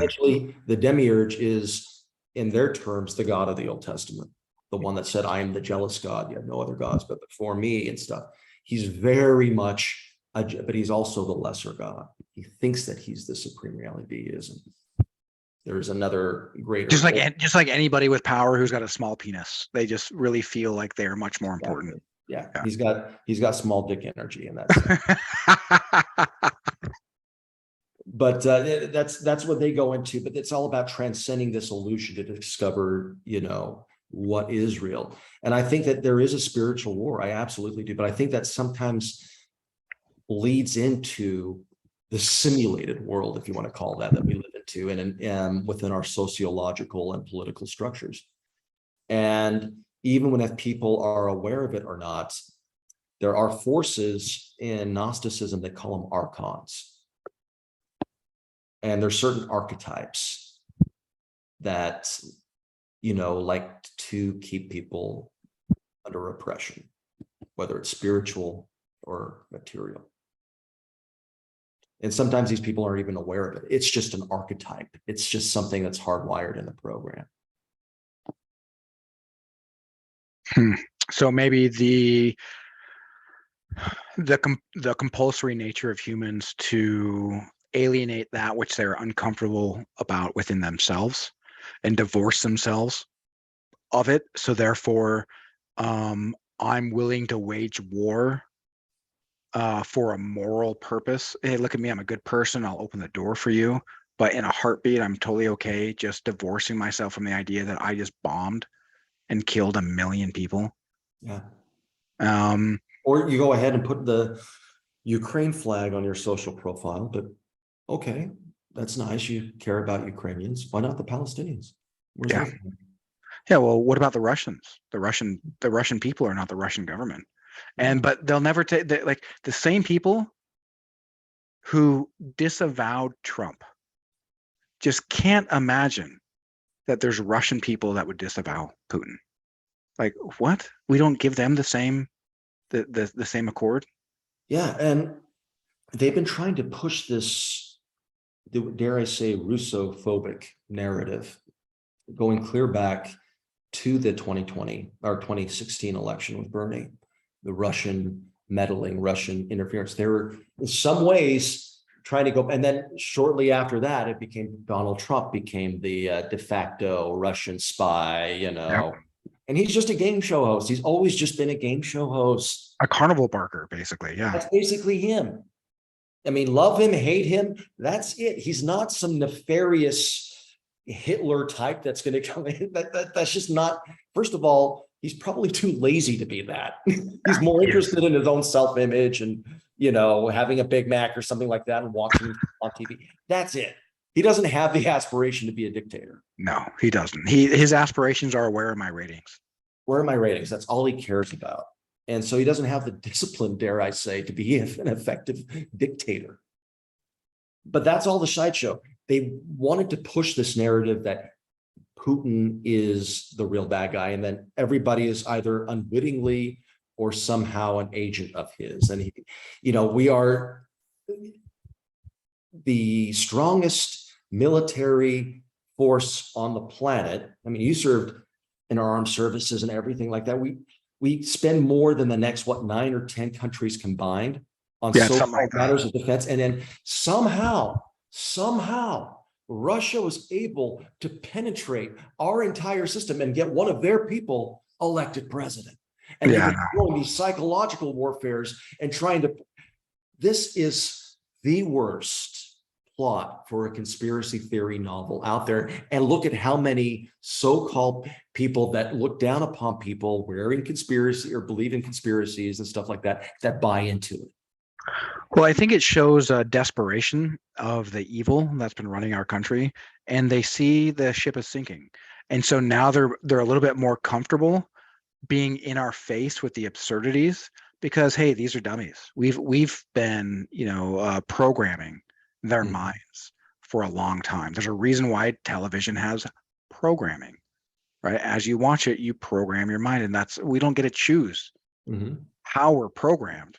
Actually, the demiurge is, in their terms, the God of the Old Testament, the one that said, I am the jealous God. You have no other gods but before me and stuff. He's very much, but he's also the lesser God. He thinks that he's the supreme reality, but he isn't. There's another greater. Just like anybody with power who's got a small penis, they just really feel like they're much more important. Yeah. He's got small dick energy in that sense. But that's what they go into. But it's all about transcending this illusion to discover, what is real. And I think that there is a spiritual war. I absolutely do. But I think that sometimes leads into the simulated world, if you want to call that we live into, and within our sociological and political structures. And even when if people are aware of it or not, there are forces in Gnosticism that call them archons. And there's certain archetypes that, like to keep people under oppression, whether it's spiritual or material. And sometimes these people aren't even aware of it. It's just an archetype. It's just something that's hardwired in the program. So maybe the compulsory nature of humans to alienate that which they're uncomfortable about within themselves and divorce themselves of it. So therefore, I'm willing to wage war for a moral purpose. Hey, look at me, I'm a good person. I'll open the door for you. But in a heartbeat, I'm totally okay just divorcing myself from the idea that I just bombed and killed 1 million people. Yeah. Or you go ahead and put the Ukraine flag on your social profile, but okay, that's nice. You care about Ukrainians. Why not the Palestinians? Yeah. Yeah. Well, what about the Russians? The Russian people are not the Russian government. But they'll never take like the same people who disavowed Trump just can't imagine that there's Russian people that would disavow Putin. Like, what? We don't give them the same accord? Yeah, and they've been trying to push this, dare I say, Russophobic narrative, going clear back to the 2020 or 2016 election with Bernie, the Russian meddling, Russian interference. They were in some ways trying to go, and then shortly after that, it became Donald Trump became the de facto Russian spy, Yep. And he's just a game show host. He's always just been a game show host. A carnival barker, basically. Yeah. That's basically him. I mean, love him, hate him. That's it. He's not some nefarious Hitler type that's going to come in. That's just not, first of all, he's probably too lazy to be that. He's more interested in his own self-image and, having a Big Mac or something like that and watching on TV. That's it. He doesn't have the aspiration to be a dictator. No, he doesn't. His aspirations are, where are my ratings? Where are my ratings? That's all he cares about. And so he doesn't have the discipline, dare I say, to be an effective dictator. But that's all the sideshow. They wanted to push this narrative that Putin is the real bad guy, and then everybody is either unwittingly or somehow an agent of his. And we are the strongest military force on the planet. I mean, you served in our armed services and everything like that. We spend more than the next 9 or 10 countries combined on so-called matters of defense, and then somehow Russia was able to penetrate our entire system and get one of their people elected president. And they're doing these psychological warfares and trying to. This is the worst plot for a conspiracy theory novel out there. And look at how many so-called people that look down upon people wearing conspiracy or believe in conspiracies and stuff like that buy into it. Well, I think it shows desperation of the evil that's been running our country. and they see the ship is sinking. And so now they're a little bit more comfortable being in our face with the absurdities because, hey, these are dummies. We've been, programming their minds for a long time. There's a reason why television has programming, right? As you watch it, you program your mind, and we don't get to choose how we're programmed,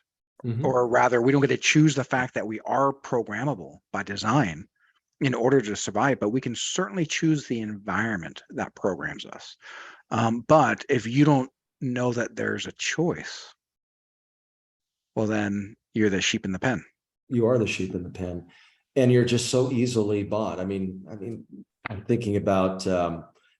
or rather, we don't get to choose the fact that we are programmable by design in order to survive, but we can certainly choose the environment that programs us. But if you don't know that there's a choice, well, then you're the sheep in the pen. You are the sheep in the pen, and you're just so easily bought. I mean, I'm thinking about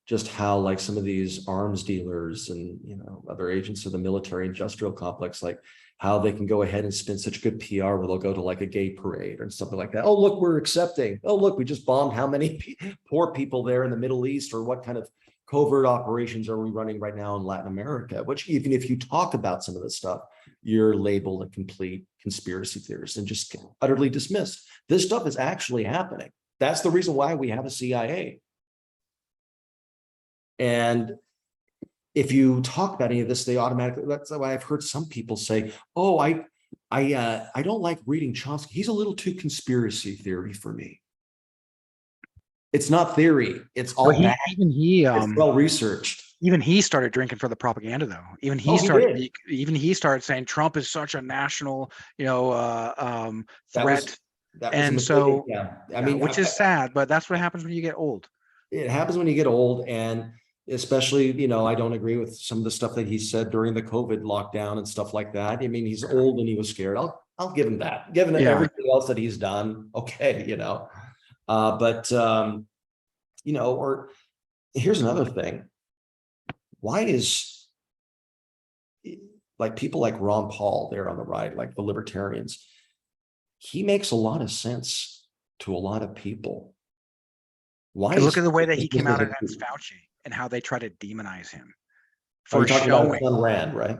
just how like some of these arms dealers and other agents of the military industrial complex, like how they can go ahead and spin such good PR where they'll go to like a gay parade or something like that. Oh, look, we're accepting. Oh, look, we just bombed how many poor people there in the Middle East, or what kind of covert operations are we running right now in Latin America? Which, even if you talk about some of this stuff, you're labeled a complete conspiracy theorist and just utterly dismissed. This stuff is actually happening. That's the reason why we have a CIA. And if you talk about any of this, they automatically, that's why I've heard some people say, oh, I don't like reading Chomsky. He's a little too conspiracy theory for me. It's not theory. It's all bad. It's well researched. Even he started drinking for the propaganda, though. Even he started saying Trump is such a national, threat. And so, yeah, I mean, which is sad, but that's what happens when you get old. It happens when you get old, and especially, I don't agree with some of the stuff that he said during the COVID lockdown and stuff like that. I mean, he's old and he was scared. I'll give him that. Given everything else that he's done, okay, or here's another thing. Why is like people like Ron Paul there on the right, like the libertarians, he makes a lot of sense to a lot of people. Why? Look at the way that he came out against Fauci and how they try to demonize him for showing on Rand, right?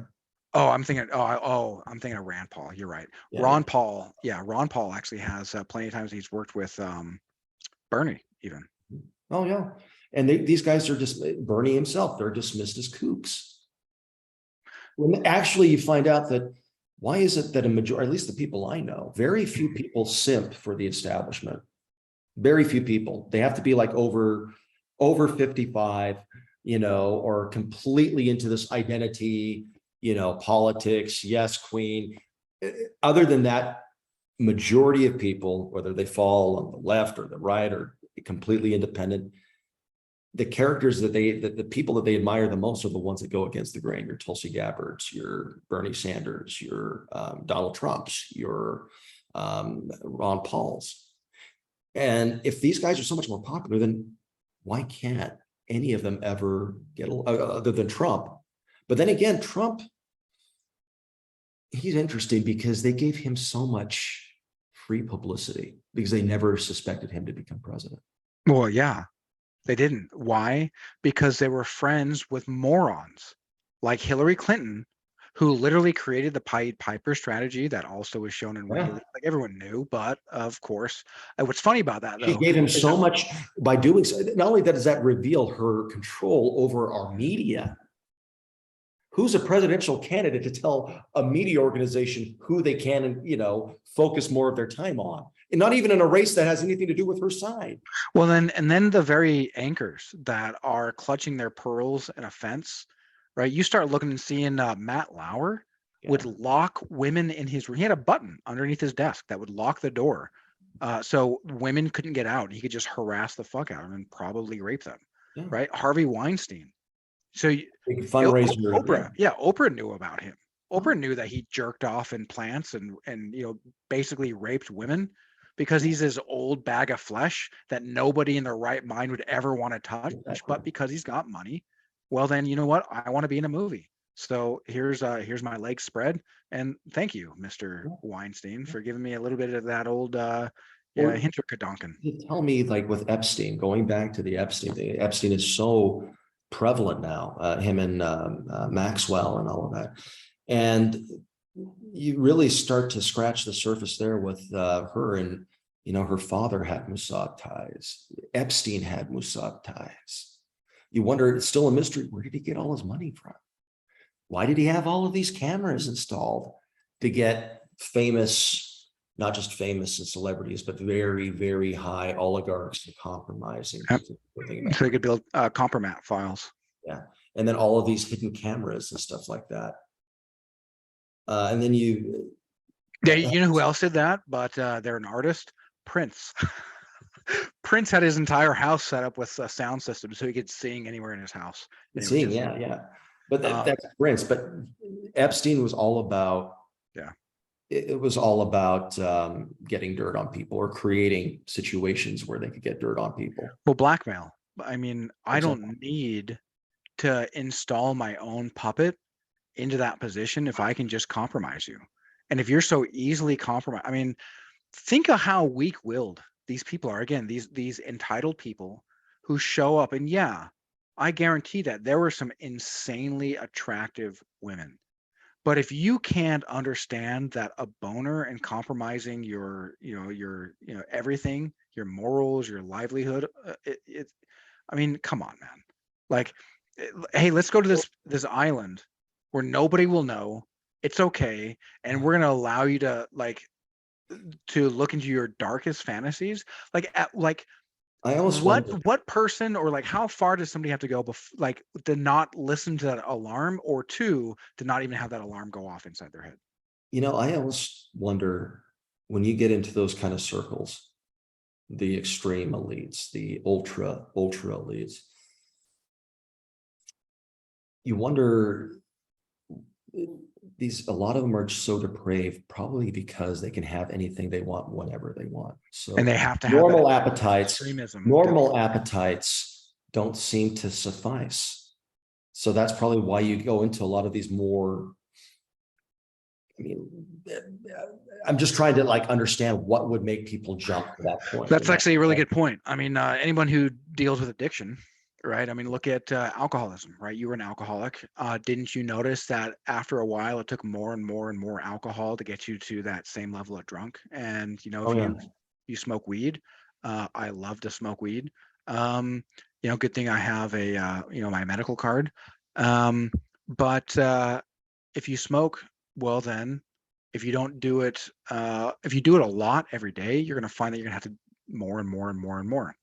Oh, I'm thinking of Rand Paul. You're right. Yeah, Ron Paul actually has plenty of times he's worked with Bernie even. Oh yeah. And these guys are just Bernie himself. They're dismissed as kooks. When actually you find out that why is it that a majority, at least the people I know, very few people simp for the establishment. Very few people. They have to be like over 55, or completely into this identity, politics. Yes, queen. Other than that, majority of people, whether they fall on the left or the right or completely independent, the characters that the people that they admire the most are the ones that go against the grain. Your Tulsi Gabbards, your Bernie Sanders, your Donald Trumps, your Ron Pauls. And if these guys are so much more popular, then why can't any of them ever get other than Trump? But then again, Trump, he's interesting because they gave him so much free publicity because they never suspected him to become president. Well, yeah, they didn't. Why? Because they were friends with morons like Hillary Clinton, who literally created the Pied Piper strategy that also was shown in WikiLeaks. Like everyone knew, but of course, what's funny about that though, she gave him so much by doing so. Not only does that reveal her control over our media. Who's a presidential candidate to tell a media organization who they can, focus more of their time on, and not even in a race that has anything to do with her side. Well, then the very anchors that are clutching their pearls in a fence. Right, you start looking and seeing Matt Lauer would lock women in his room. He had a button underneath his desk that would lock the door, so women couldn't get out. He could just harass the fuck out of them and probably rape them. Yeah. Right, Harvey Weinstein. So fundraiser. Oprah knew about him. Oprah knew that he jerked off in plants and basically raped women because he's this old bag of flesh that nobody in their right mind would ever want to touch, but because he's got money. Well, then, you know what? I want to be in a movie. So here's my legs spread. And thank you, Mr. Weinstein, for giving me a little bit of that old Hintergedanken. Tell me, like with Epstein, going back to the Epstein, Epstein is so prevalent now, him and Maxwell and all of that. And you really start to scratch the surface there with her. And Her father had Mossad ties. Epstein had Mossad ties. You wonder, it's still a mystery. Where did he get all his money from? Why did he have all of these cameras installed to get famous, not just famous and celebrities, but very, very high oligarchs and compromising? Yep. So they could build compromat files. Yeah. And then all of these hidden cameras and stuff like that. And then you. Yeah, you know who else did that? But they're an artist, Prince. Prince had his entire house set up with a sound system, so he could sing anywhere in his house. Seeing, yeah. But that's Prince. But Epstein was all about. Yeah. It was all about getting dirt on people or creating situations where they could get dirt on people. Well, blackmail. I mean, I don't need to install my own puppet into that position if I can just compromise you. And if you're so easily compromised, I mean, think of how weak-willed these people are. Again, these entitled people who show up, and yeah, I guarantee that there were some insanely attractive women. But if you can't understand that a boner and compromising your everything, your morals, your livelihood, I mean, come on, man. Like, hey, let's go to this island where nobody will know. It's okay, and we're gonna allow you to look into your darkest fantasies. I almost wonder, What person, or how far does somebody have to go to not listen to that alarm, or to not even have that alarm go off inside their head? I almost wonder, when you get into those kind of circles, the extreme elites, the ultra elites, you wonder, a lot of them are so depraved, probably because they can have anything they want whenever they want. So, and they have to have normal appetites. Extremism. Normal appetites don't seem to suffice. So that's probably why you go into a lot of these more. I mean, I'm just trying to understand what would make people jump to that point. That's actually a really good point. I mean, anyone who deals with addiction, right? I mean, look at alcoholism, right? You were an alcoholic. Didn't you notice that after a while, it took more and more and more alcohol to get you to that same level of drunk? And if you smoke weed, I love to smoke weed. Good thing I have a my medical card. But if you smoke, well then, if you don't do it, if you do it a lot every day, you're going to find that you're going to have to more and more and more and more.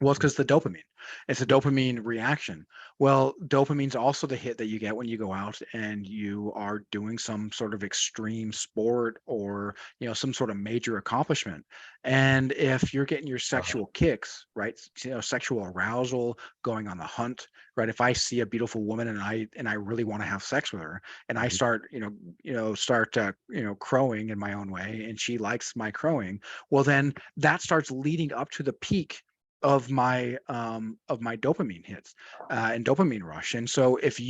Well, it's because the dopamine. It's a dopamine reaction. Well, dopamine's also the hit that you get when you go out and you are doing some sort of extreme sport, or some sort of major accomplishment. And if you're getting your sexual kicks, right, sexual arousal, going on the hunt, right? If I see a beautiful woman and I really want to have sex with her, and I start crowing in my own way, and she likes my crowing, well then that starts leading up to the peak of my dopamine hits and dopamine rush. And so if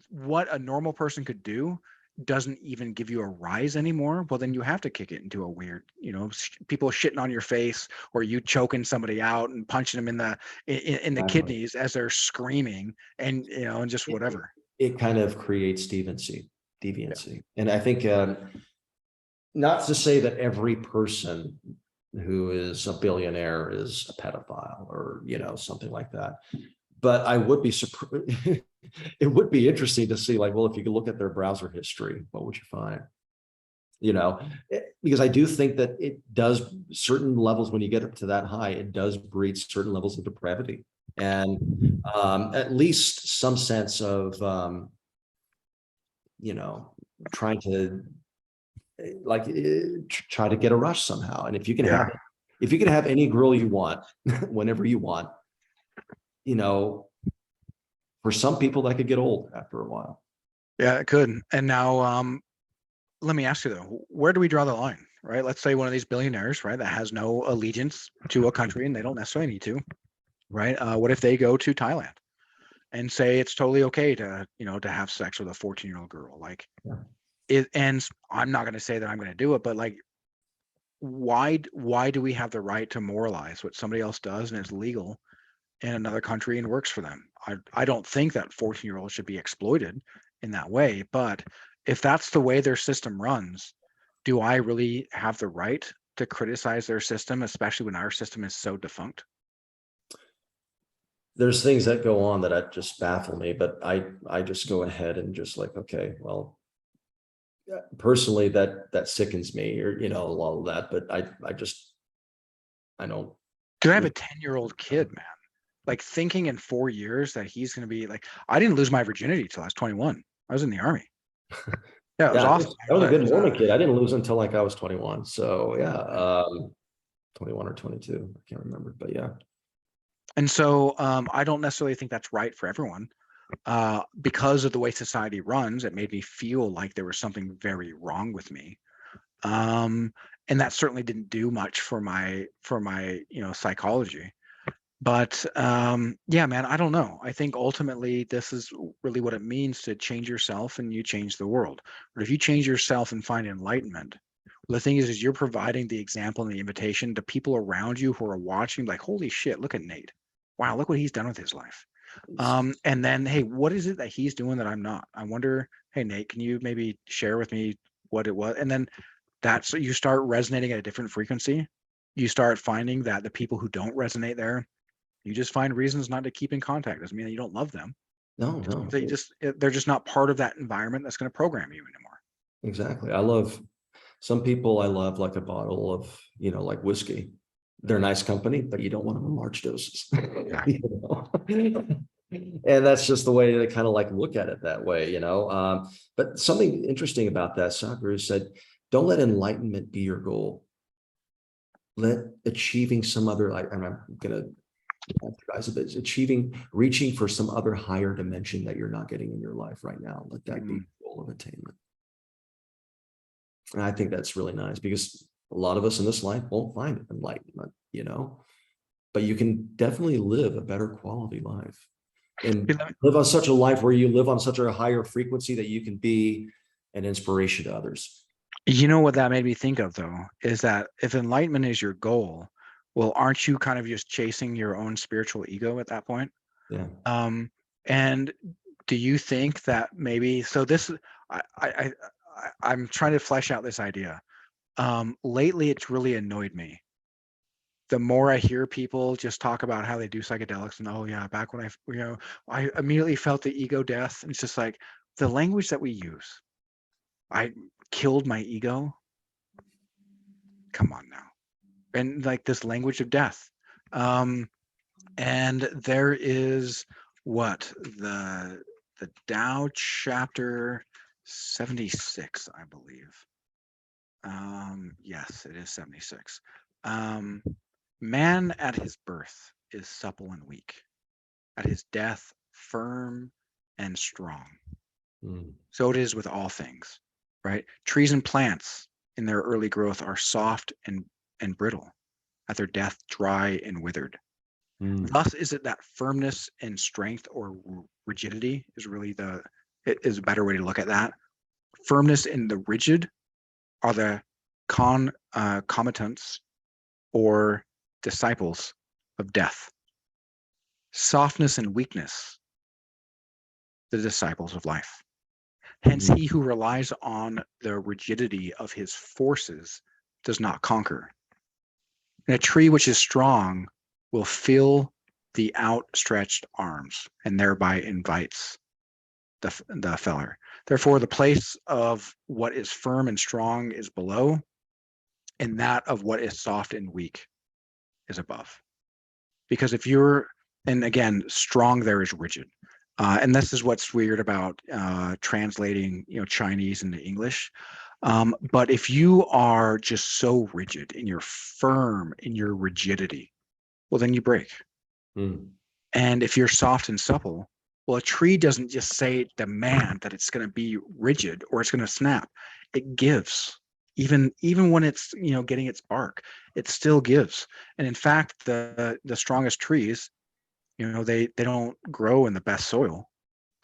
what a normal person could do doesn't even give you a rise anymore, well then you have to kick it into a weird, people shitting on your face, or you choking somebody out and punching them in the kidneys as they're screaming, and and just whatever. It kind of creates deviancy. Yeah. And I think not to say that every person who is a billionaire is a pedophile or, something like that. But I would be surprised. It would be interesting to see, well, if you could look at their browser history, what would you find? Because I do think that it does, certain levels, when you get up to that high, it does breed certain levels of depravity, and at least some sense of, trying to try to get a rush somehow. And if you can have any girl you want, whenever you want, for some people that could get old after a while. Yeah, it could. And now, let me ask you though, where do we draw the line, right? Let's say one of these billionaires, right, that has no allegiance to a country, and they don't necessarily need to, right? What if they go to Thailand and say it's totally okay to, to have sex with a 14-year-old girl? And I'm not going to say that I'm going to do it, but why do we have the right to moralize what somebody else does and it's legal in another country and works for them? I don't think that 14-year-olds should be exploited in that way, but if that's the way their system runs, do I really have the right to criticize their system, especially when our system is so defunct? There's things that go on that just baffle me, but I just go ahead and just like, okay, well, personally, that sickens me, or all of that. But I don't. Because I have a 10-year-old kid, man. Like thinking in 4 years that he's going to be like, I didn't lose my virginity till I was 21. I was in the army. Yeah, it was Yeah, awesome. I was a It good was, Mormon kid. I didn't lose until like I was 21. So yeah, 21 or 22. I can't remember, but yeah. and so I don't necessarily think that's right for everyone. Because of the way society runs, it made me feel like there was something very wrong with me. And that certainly didn't do much for my psychology. But yeah, man, I don't know. I think ultimately this is really what it means to change yourself and you change the world. But if you change yourself and find enlightenment, the thing is you're providing the example and the invitation to people around you who are watching, like, holy shit, look at Nate. Wow, look what he's done with his life. And then, hey, what is it that he's doing that I'm not? I wonder, hey, Nate, can you maybe share with me what it was? And then that's you start resonating at a different frequency. You start finding that the people who don't resonate there, you just find reasons not to keep in contact. Doesn't mean that you don't love them. No, no, They're just not part of that environment that's going to program you anymore. exactly. I love some people. I love like a bottle of, like whiskey. They're nice company, but you don't want them in large doses. And that's just the way to kind of like look at it that way. But something interesting about that, Sakura said, don't let enlightenment be your goal. Let achieving some other, like, and I'm gonna guys a bit, reaching for some other higher dimension that you're not getting in your life right now. Let that be the goal of attainment. And I think that's really nice, because a lot of us in this life won't find enlightenment, but you can definitely live a better quality life and live on such a life where you live on such a higher frequency that you can be an inspiration to others. You know what that made me think of, though, is that if enlightenment is your goal, well, aren't you kind of just chasing your own spiritual ego at that point? Yeah. And do you think that maybe so this I'm trying to flesh out this idea. Lately, it's really annoyed me. The more I hear people just talk about how they do psychedelics and, oh yeah, back when I immediately felt the ego death. And it's just like the language that we use. I killed my ego. Come on now. And like this language of death. And there is what the Tao chapter 76, I believe. Yes, it is 76. Man at his birth is supple and weak, at his death firm and strong. So it is with all things, right? Trees and plants in their early growth are soft and brittle, at their death dry and withered. Thus is it that firmness and strength, or rigidity is really it is a better way to look at that. Firmness in the rigid are the combatants or disciples of death. Softness and weakness, the disciples of life. Hence, he who relies on the rigidity of his forces does not conquer. And a tree which is strong will fill the outstretched arms and thereby invites the feller. Therefore, the place of what is firm and strong is below, and that of what is soft and weak is above. Because if you're, and again, strong there is rigid. And this is what's weird about translating, Chinese into English. But if you are just so rigid and you're firm in your rigidity, well, then you break. And if you're soft and supple, well, a tree doesn't just demand that it's going to be rigid or it's going to snap. It gives. Even when it's getting its bark, it still gives. And in fact, the strongest trees, they don't grow in the best soil.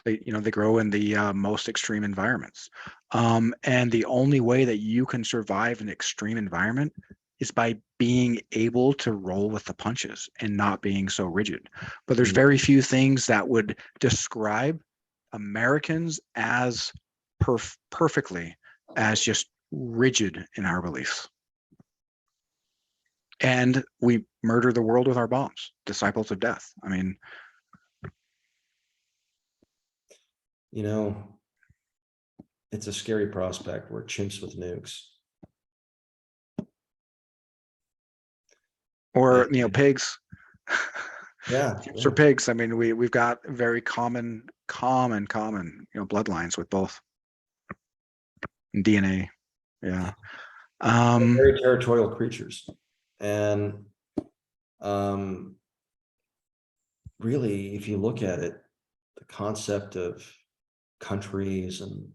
They grow in the most extreme environments. And the only way that you can survive an extreme environment is by being able to roll with the punches and not being so rigid. But there's very few things that would describe Americans as perfectly as just rigid in our beliefs. And we murder the world with our bombs, disciples of death. I mean, You know, it's a scary prospect. We're chimps with nukes. or, And pigs. yeah, Chips or yeah. pigs. I mean, we've got very common, bloodlines with both DNA. Yeah. They're Um, very territorial creatures. And um, really, if you look at it, the concept of countries and,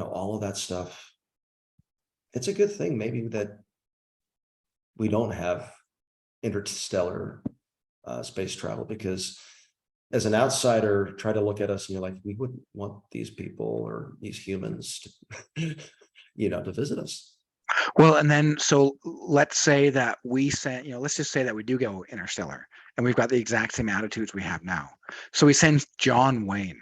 all of that stuff, it's a good thing maybe that we don't have interstellar space travel, because as an outsider, try to look at us and you're like, we wouldn't want these people or these humans to, to visit us. well, and then so let's say that we send, let's just say that we do go interstellar and we've got the exact same attitudes we have now. So we send John Wayne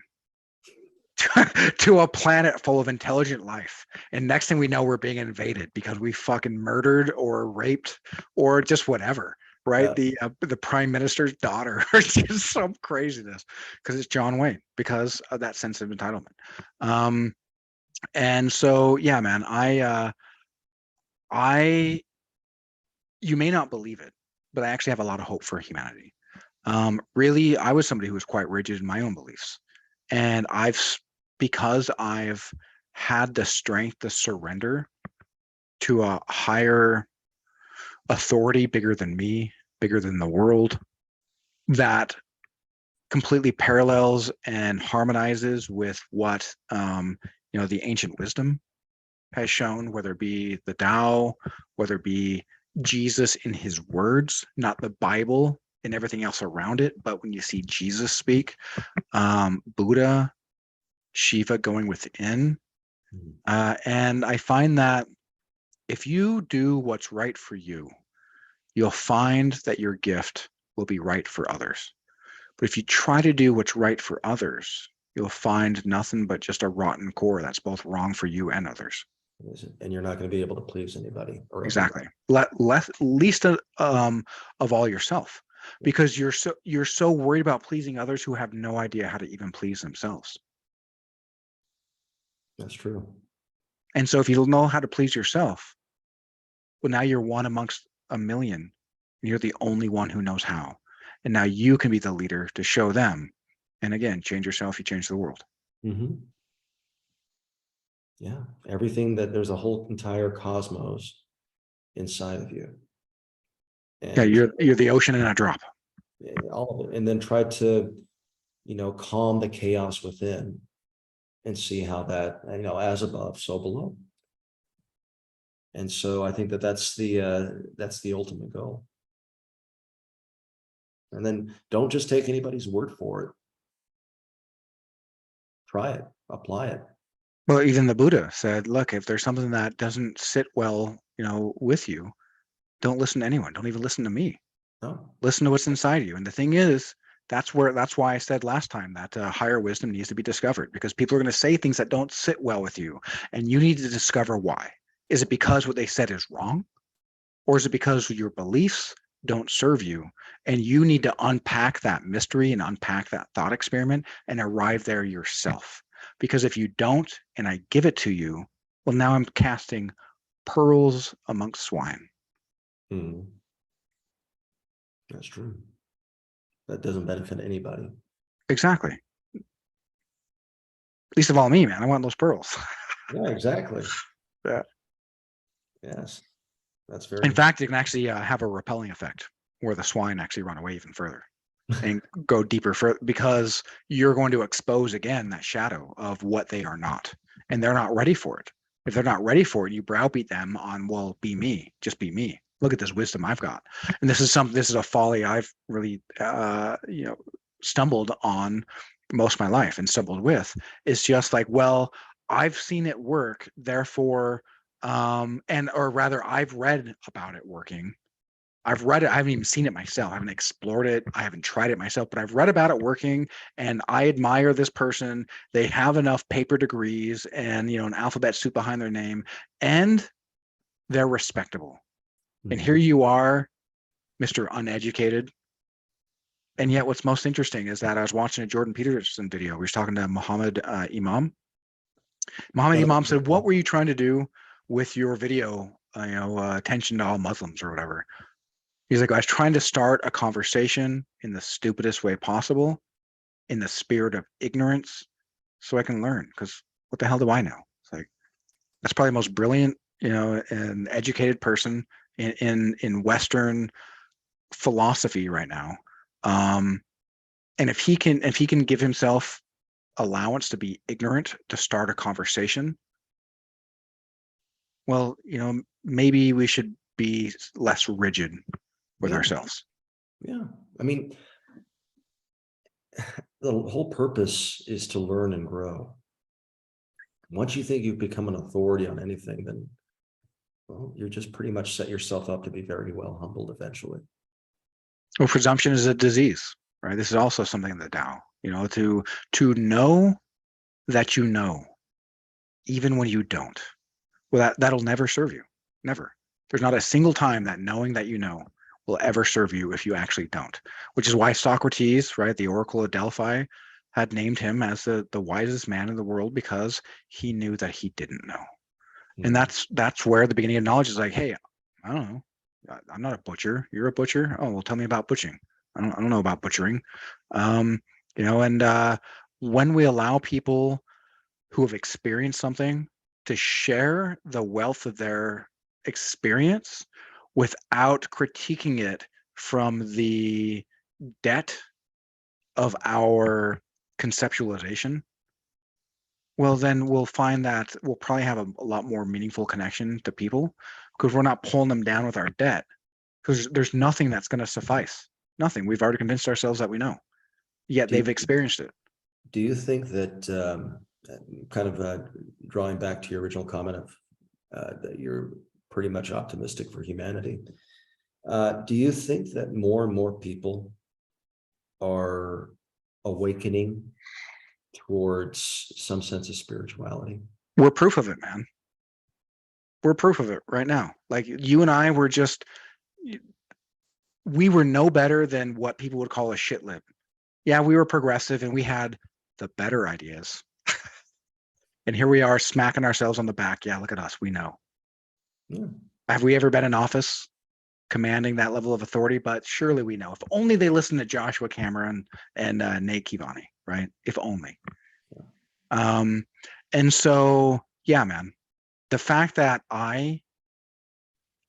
to a planet full of intelligent life. And next thing we know, we're being invaded because we fucking murdered or raped or just whatever. Right, Yeah. the prime minister's daughter, or just some craziness, because it's John Wayne, because of that sense of entitlement. And so, yeah, man, I, you may not believe it, but I actually have a lot of hope for humanity. Really, I was somebody who was quite rigid in my own beliefs, and because I've had the strength to surrender to a higher authority, bigger than me, bigger than the world, that completely parallels and harmonizes with what the ancient wisdom has shown, whether it be the Tao, whether it be Jesus in his words, not the Bible and everything else around it, but when you see Jesus speak, Buddha, Shiva going within. Mhm. And I find that if you do what's right for you, you'll find that your gift will be right for others. But if you try to do what's right for others, you'll find nothing but just a rotten core that's both wrong for you and others. And you're not going to be able to please anybody or everybody. Exactly. Least of all yourself, because you're so worried about pleasing others who have no idea how to even please themselves. That's true. And so if you know how to please yourself, well, now you're one amongst a million. You're the only one who knows how. And now you can be the leader to show them. And again, change yourself, you change the world. Hmm. Yeah. Everything that there's a whole entire cosmos inside of you. Yeah, And you're the ocean in a drop. all of it. And then try to, calm the chaos within and see how that, as above, so below. And so I think that that's the ultimate goal. And then don't just take anybody's word for it. Try it, apply it. Well, even the Buddha said, look, if there's something that doesn't sit well, with you, don't listen to anyone. Don't even listen to me. No. Listen to what's inside you. And the thing is, that's why I said last time that higher wisdom needs to be discovered, because people are going to say things that don't sit well with you. And you need to discover why. Is it because what they said is wrong? Or is it because your beliefs don't serve you? And you need to unpack that mystery and unpack that thought experiment and arrive there yourself. Because if you don't, and I give it to you, well, now I'm casting pearls amongst swine. Hmm. That's true. That doesn't benefit anybody. Exactly. Least of all me, man. I want those pearls. Yeah, exactly. Yeah. Yes. That's In very. fact, it can actually have a repelling effect where the swine actually run away even further and go deeper further, because you're going to expose again that shadow of what they are not, and they're not ready for it. If they're not ready for it, you browbeat them on, well, be me, just be me. Look at this wisdom I've got. And this is a folly I've really stumbled on most of my life and stumbled with. Is just like, well, I've seen it work, therefore, and or rather I've read about it working, I've read it. I haven't even seen it myself. I haven't explored it. I haven't tried it myself, but I've read about it working, and I admire this person. They have enough paper degrees and, an alphabet soup behind their name, and they're respectable. And Mhm. here you are, Mr. Uneducated. And yet what's most interesting is that I was watching a Jordan Peterson video. We was talking to Muhammad Imam. Muhammad Oh, Imam said, "What were you trying to do with your video, attention to all Muslims or whatever?" He's like, "I was trying to start a conversation in the stupidest way possible, in the spirit of ignorance, so I can learn. Because what the hell do I know?" It's like, that's probably the most brilliant, and educated person in Western philosophy right now. And if he can give himself allowance to be ignorant to start a conversation, well, maybe we should be less rigid with yeah, ourselves. yeah. I mean, the whole purpose is to learn and grow. Once you think you've become an authority on anything, then, well, you're just pretty much set yourself up to be very well humbled eventually. Well, presumption is a disease, right? This is also something in the Tao, to know that you know, even when you don't. Well, that'll never serve you. Never. There's not a single time that knowing that you know will ever serve you if you actually don't. Which is why Socrates, right, the Oracle of Delphi, had named him as the wisest man in the world, because he knew that he didn't know. And Yeah. that's where the beginning of knowledge is like, hey, I don't know. I'm not a butcher. You're a butcher. Oh, well, tell me about butchering. I don't know about butchering. Um, and when we allow people who have experienced something to share the wealth of their experience without critiquing it from the debt of our conceptualization, well, then we'll find that we'll probably have a lot more meaningful connection to people, because we're not pulling them down with our debt, because there's nothing that's going to suffice. Nothing. We've already convinced ourselves that we know, yet Do they've you, experienced it. do you think that, kind of drawing back to your original comment of that you're pretty much optimistic for humanity, do you think that more and more people are awakening towards some sense of spirituality? We're proof of it, man. We're proof of it right now. Like, you and I were just, we were no better than what people would call a shit lib. Yeah, we were progressive and we had the better ideas. And here we are smacking ourselves on the back. Yeah, look at us. We know. Yeah. Have we ever been in office commanding that level of authority? But surely we know. If only they listened to Joshua Cameron and Nate Kivani, right? If only. Um, and so, yeah, man, the fact that I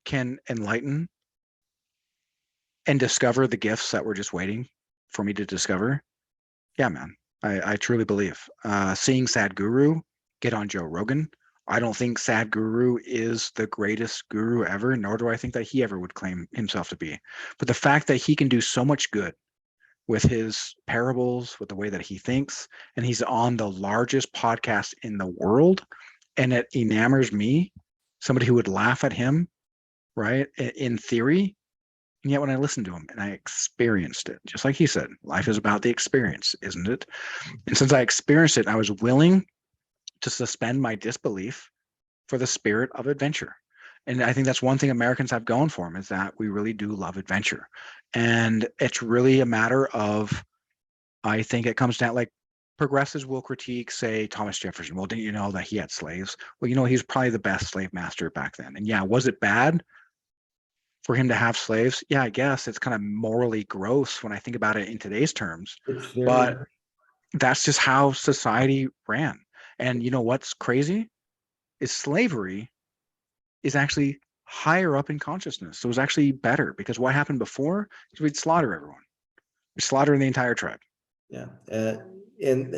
can enlighten and discover the gifts that were just waiting for me to discover, yeah, man, I truly believe. Seeing Sadhguru get on Joe Rogan, I don't think Sadhguru is the greatest guru ever, nor do I think that he ever would claim himself to be. But the fact that he can do so much good with his parables, with the way that he thinks, and he's on the largest podcast in the world, and it enamors me, somebody who would laugh at him, right, in theory. And yet when I listened to him and I experienced it, just like he said, life is about the experience, isn't it? And since I experienced it, I was willing to suspend my disbelief for the spirit of adventure. And I think that's one thing Americans have going for them, is that we really do love adventure. And it's really a matter of, I think it comes down, like, progressives will critique, say, Thomas Jefferson. Well, didn't you know that he had slaves? Well, he was probably the best slave master back then. And yeah, was it bad for him to have slaves? Yeah, I guess it's kind of morally gross when I think about it in today's terms. It's very, But that's just how society ran. And you know what's crazy is slavery is actually higher up in consciousness. So it was actually better, because what happened before is we'd slaughter everyone. We'd slaughter the entire tribe. yeah. And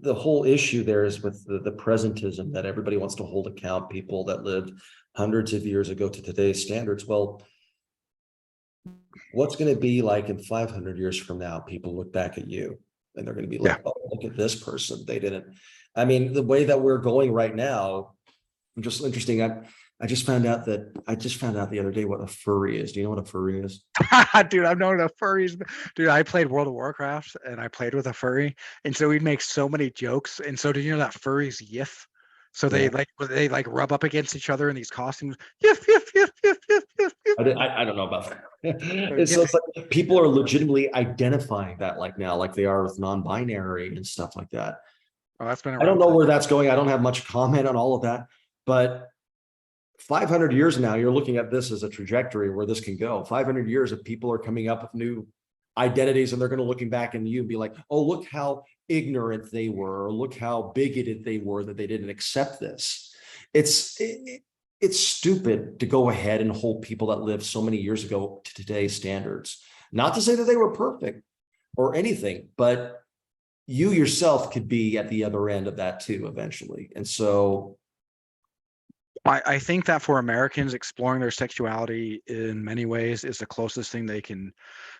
the whole issue there is with the presentism that everybody wants to hold account people that lived hundreds of years ago to today's standards. Well, what's going to be like in 500 years from now? People look back at you and they're going to be Yeah. like, oh, look at this person. They didn't. I mean, the way that we're going right now, just interesting. I just found out the other day what a furry is. Do you know what a furry is? Dude, I've known a furries. Dude, I played World of Warcraft and I played with a furry, and so we'd make so many jokes. And so, did you know that furries yiff? So Yeah. they like rub up against each other in these costumes. Yiff, yiff, yiff, yiff, yiff, yiff, yiff. I don't know about that. So It's so yiff. it's like people are legitimately identifying that like now, like they are with non-binary and stuff like that. Oh, that's been I don't around know for. where that's going. I don't have much comment on all of that, but 500 years now, you're looking at this as a trajectory where this can go. 500 years of people are coming up with new identities, and they're going to looking back at you and be like, oh, look how ignorant they were, or look how bigoted they were that they didn't accept this. It's stupid to go ahead and hold people that lived so many years ago to today's standards. Not to say that they were perfect or anything, but you yourself could be at the other end of that too eventually. And so I think that for Americans, exploring their sexuality in many ways is the closest thing they can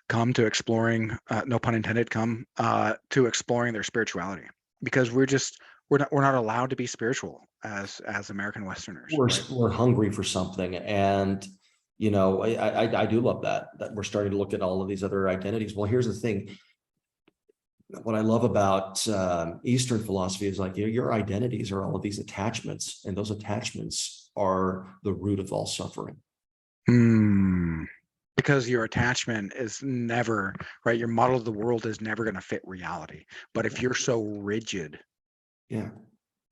come to exploring, no pun intended, come to exploring their spirituality, because we're not allowed to be spiritual as American Westerners, we're right? we're hungry for something, and I do love that we're starting to look at all of these other identities. Well, here's the thing. What I love about Eastern philosophy is like your identities are all of these attachments, and those attachments are the root of all suffering. Hmm. Because your attachment is never right. Your model of the world is never going to fit reality. But if you're so rigid Yeah,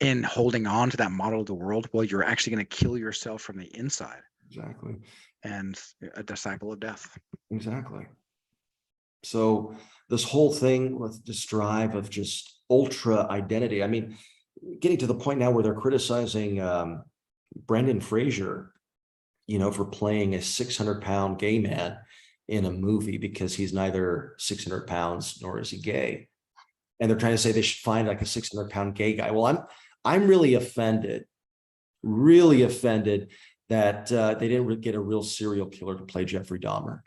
in holding on to that model of the world, well, you're actually going to kill yourself from the inside, exactly, and a disciple of death. exactly. So this whole thing with this drive of just ultra identity, I mean, getting to the point now where they're criticizing Brendan Fraser, for playing a 600-pound gay man in a movie because he's neither 600 pounds nor is he gay. And they're trying to say they should find like a 600-pound gay guy. Well, I'm really offended that they didn't get a real serial killer to play Jeffrey Dahmer.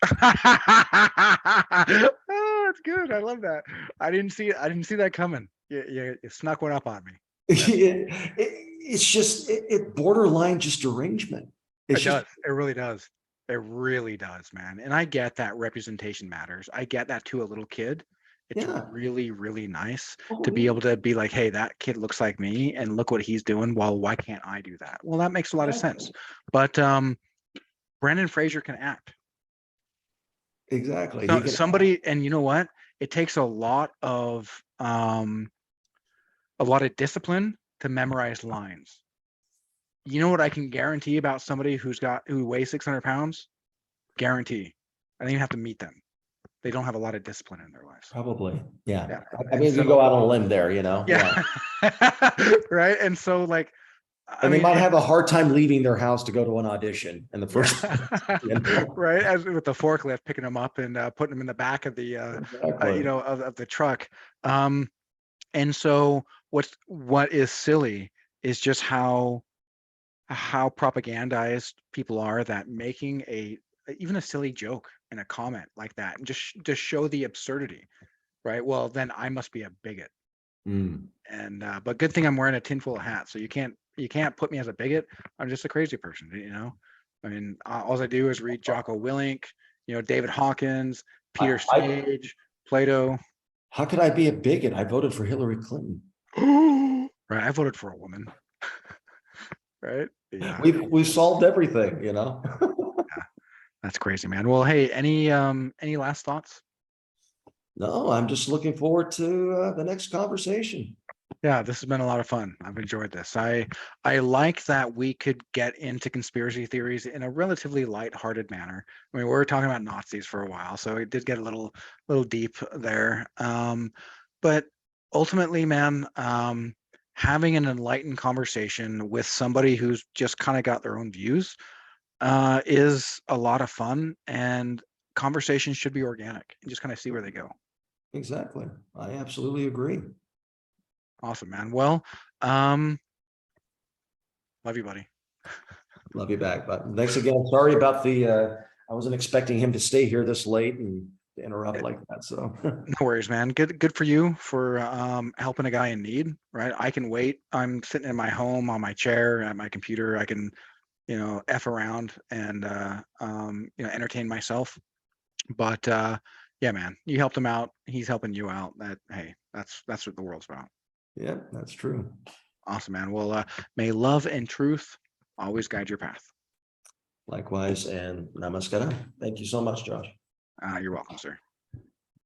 Oh, that's good. I love that. I didn't see that coming. You snuck one up on me. It's just borderline just derangement. It's It just does. It really does. It really does, man. And I get that representation matters. I get that to a little kid. It's yeah. really, really nice Oh, to be yeah. able to be like, hey, that kid looks like me and look what he's doing. Well, why can't I do that? Well, that makes a lot of sense. But Brandon Fraser can act. Exactly. So He can. somebody, and you know what? It takes a lot of discipline to memorize lines. You know what I can guarantee about somebody who weighs 600 pounds? Guarantee. I don't even have to meet them. They don't have a lot of discipline in their lives. Probably. Yeah. Yeah. I And mean, you so, go out on a limb there, Yeah. yeah. Right. And so, like, I And they mean, might have a hard time leaving their house to go to an audition in the first place. yeah. Right. As with the forklift, picking them up and putting them in the back of the, Exactly. of the truck. And so what is silly is just how propagandized people are, that making even a silly joke in a comment like that and just show the absurdity, right? Well, then I must be a bigot. Mm. And but good thing I'm wearing a tinfoil hat, so you can't put me as a bigot. I'm just a crazy person. I mean, all I do is read Jocko Willink, David Hawkins, Peter I, Sage, Plato. how could I be a bigot? I voted for Hillary Clinton. Right, I voted for a woman. Right? Yeah. We've solved everything, Yeah, that's crazy, man. Well, hey, any last thoughts? No, I'm just looking forward to the next conversation. Yeah, this has been a lot of fun. I've enjoyed this. I like that we could get into conspiracy theories in a relatively light-hearted manner. I mean, we were talking about Nazis for a while, so it did get a little deep there. But ultimately, man, having an enlightened conversation with somebody who's just kind of got their own views is a lot of fun, and conversations should be organic and just kind of see where they go. Exactly. I absolutely agree. Awesome, man. Well, um, love you, buddy. Love you back. But thanks again. Sorry about I wasn't expecting him to stay here this late and to interrupt like that. So No worries, man. Good for you for helping a guy in need, right? I can wait. I'm sitting in my home on my chair at my computer. I can F around and, entertain myself. But yeah, man, you helped him out. He's helping you out. Hey, that's what the world's about. Yeah, that's true. Awesome, man. Well, may love and truth always guide your path. Likewise, and namaskara. Thank you so much, Josh. You're welcome, sir.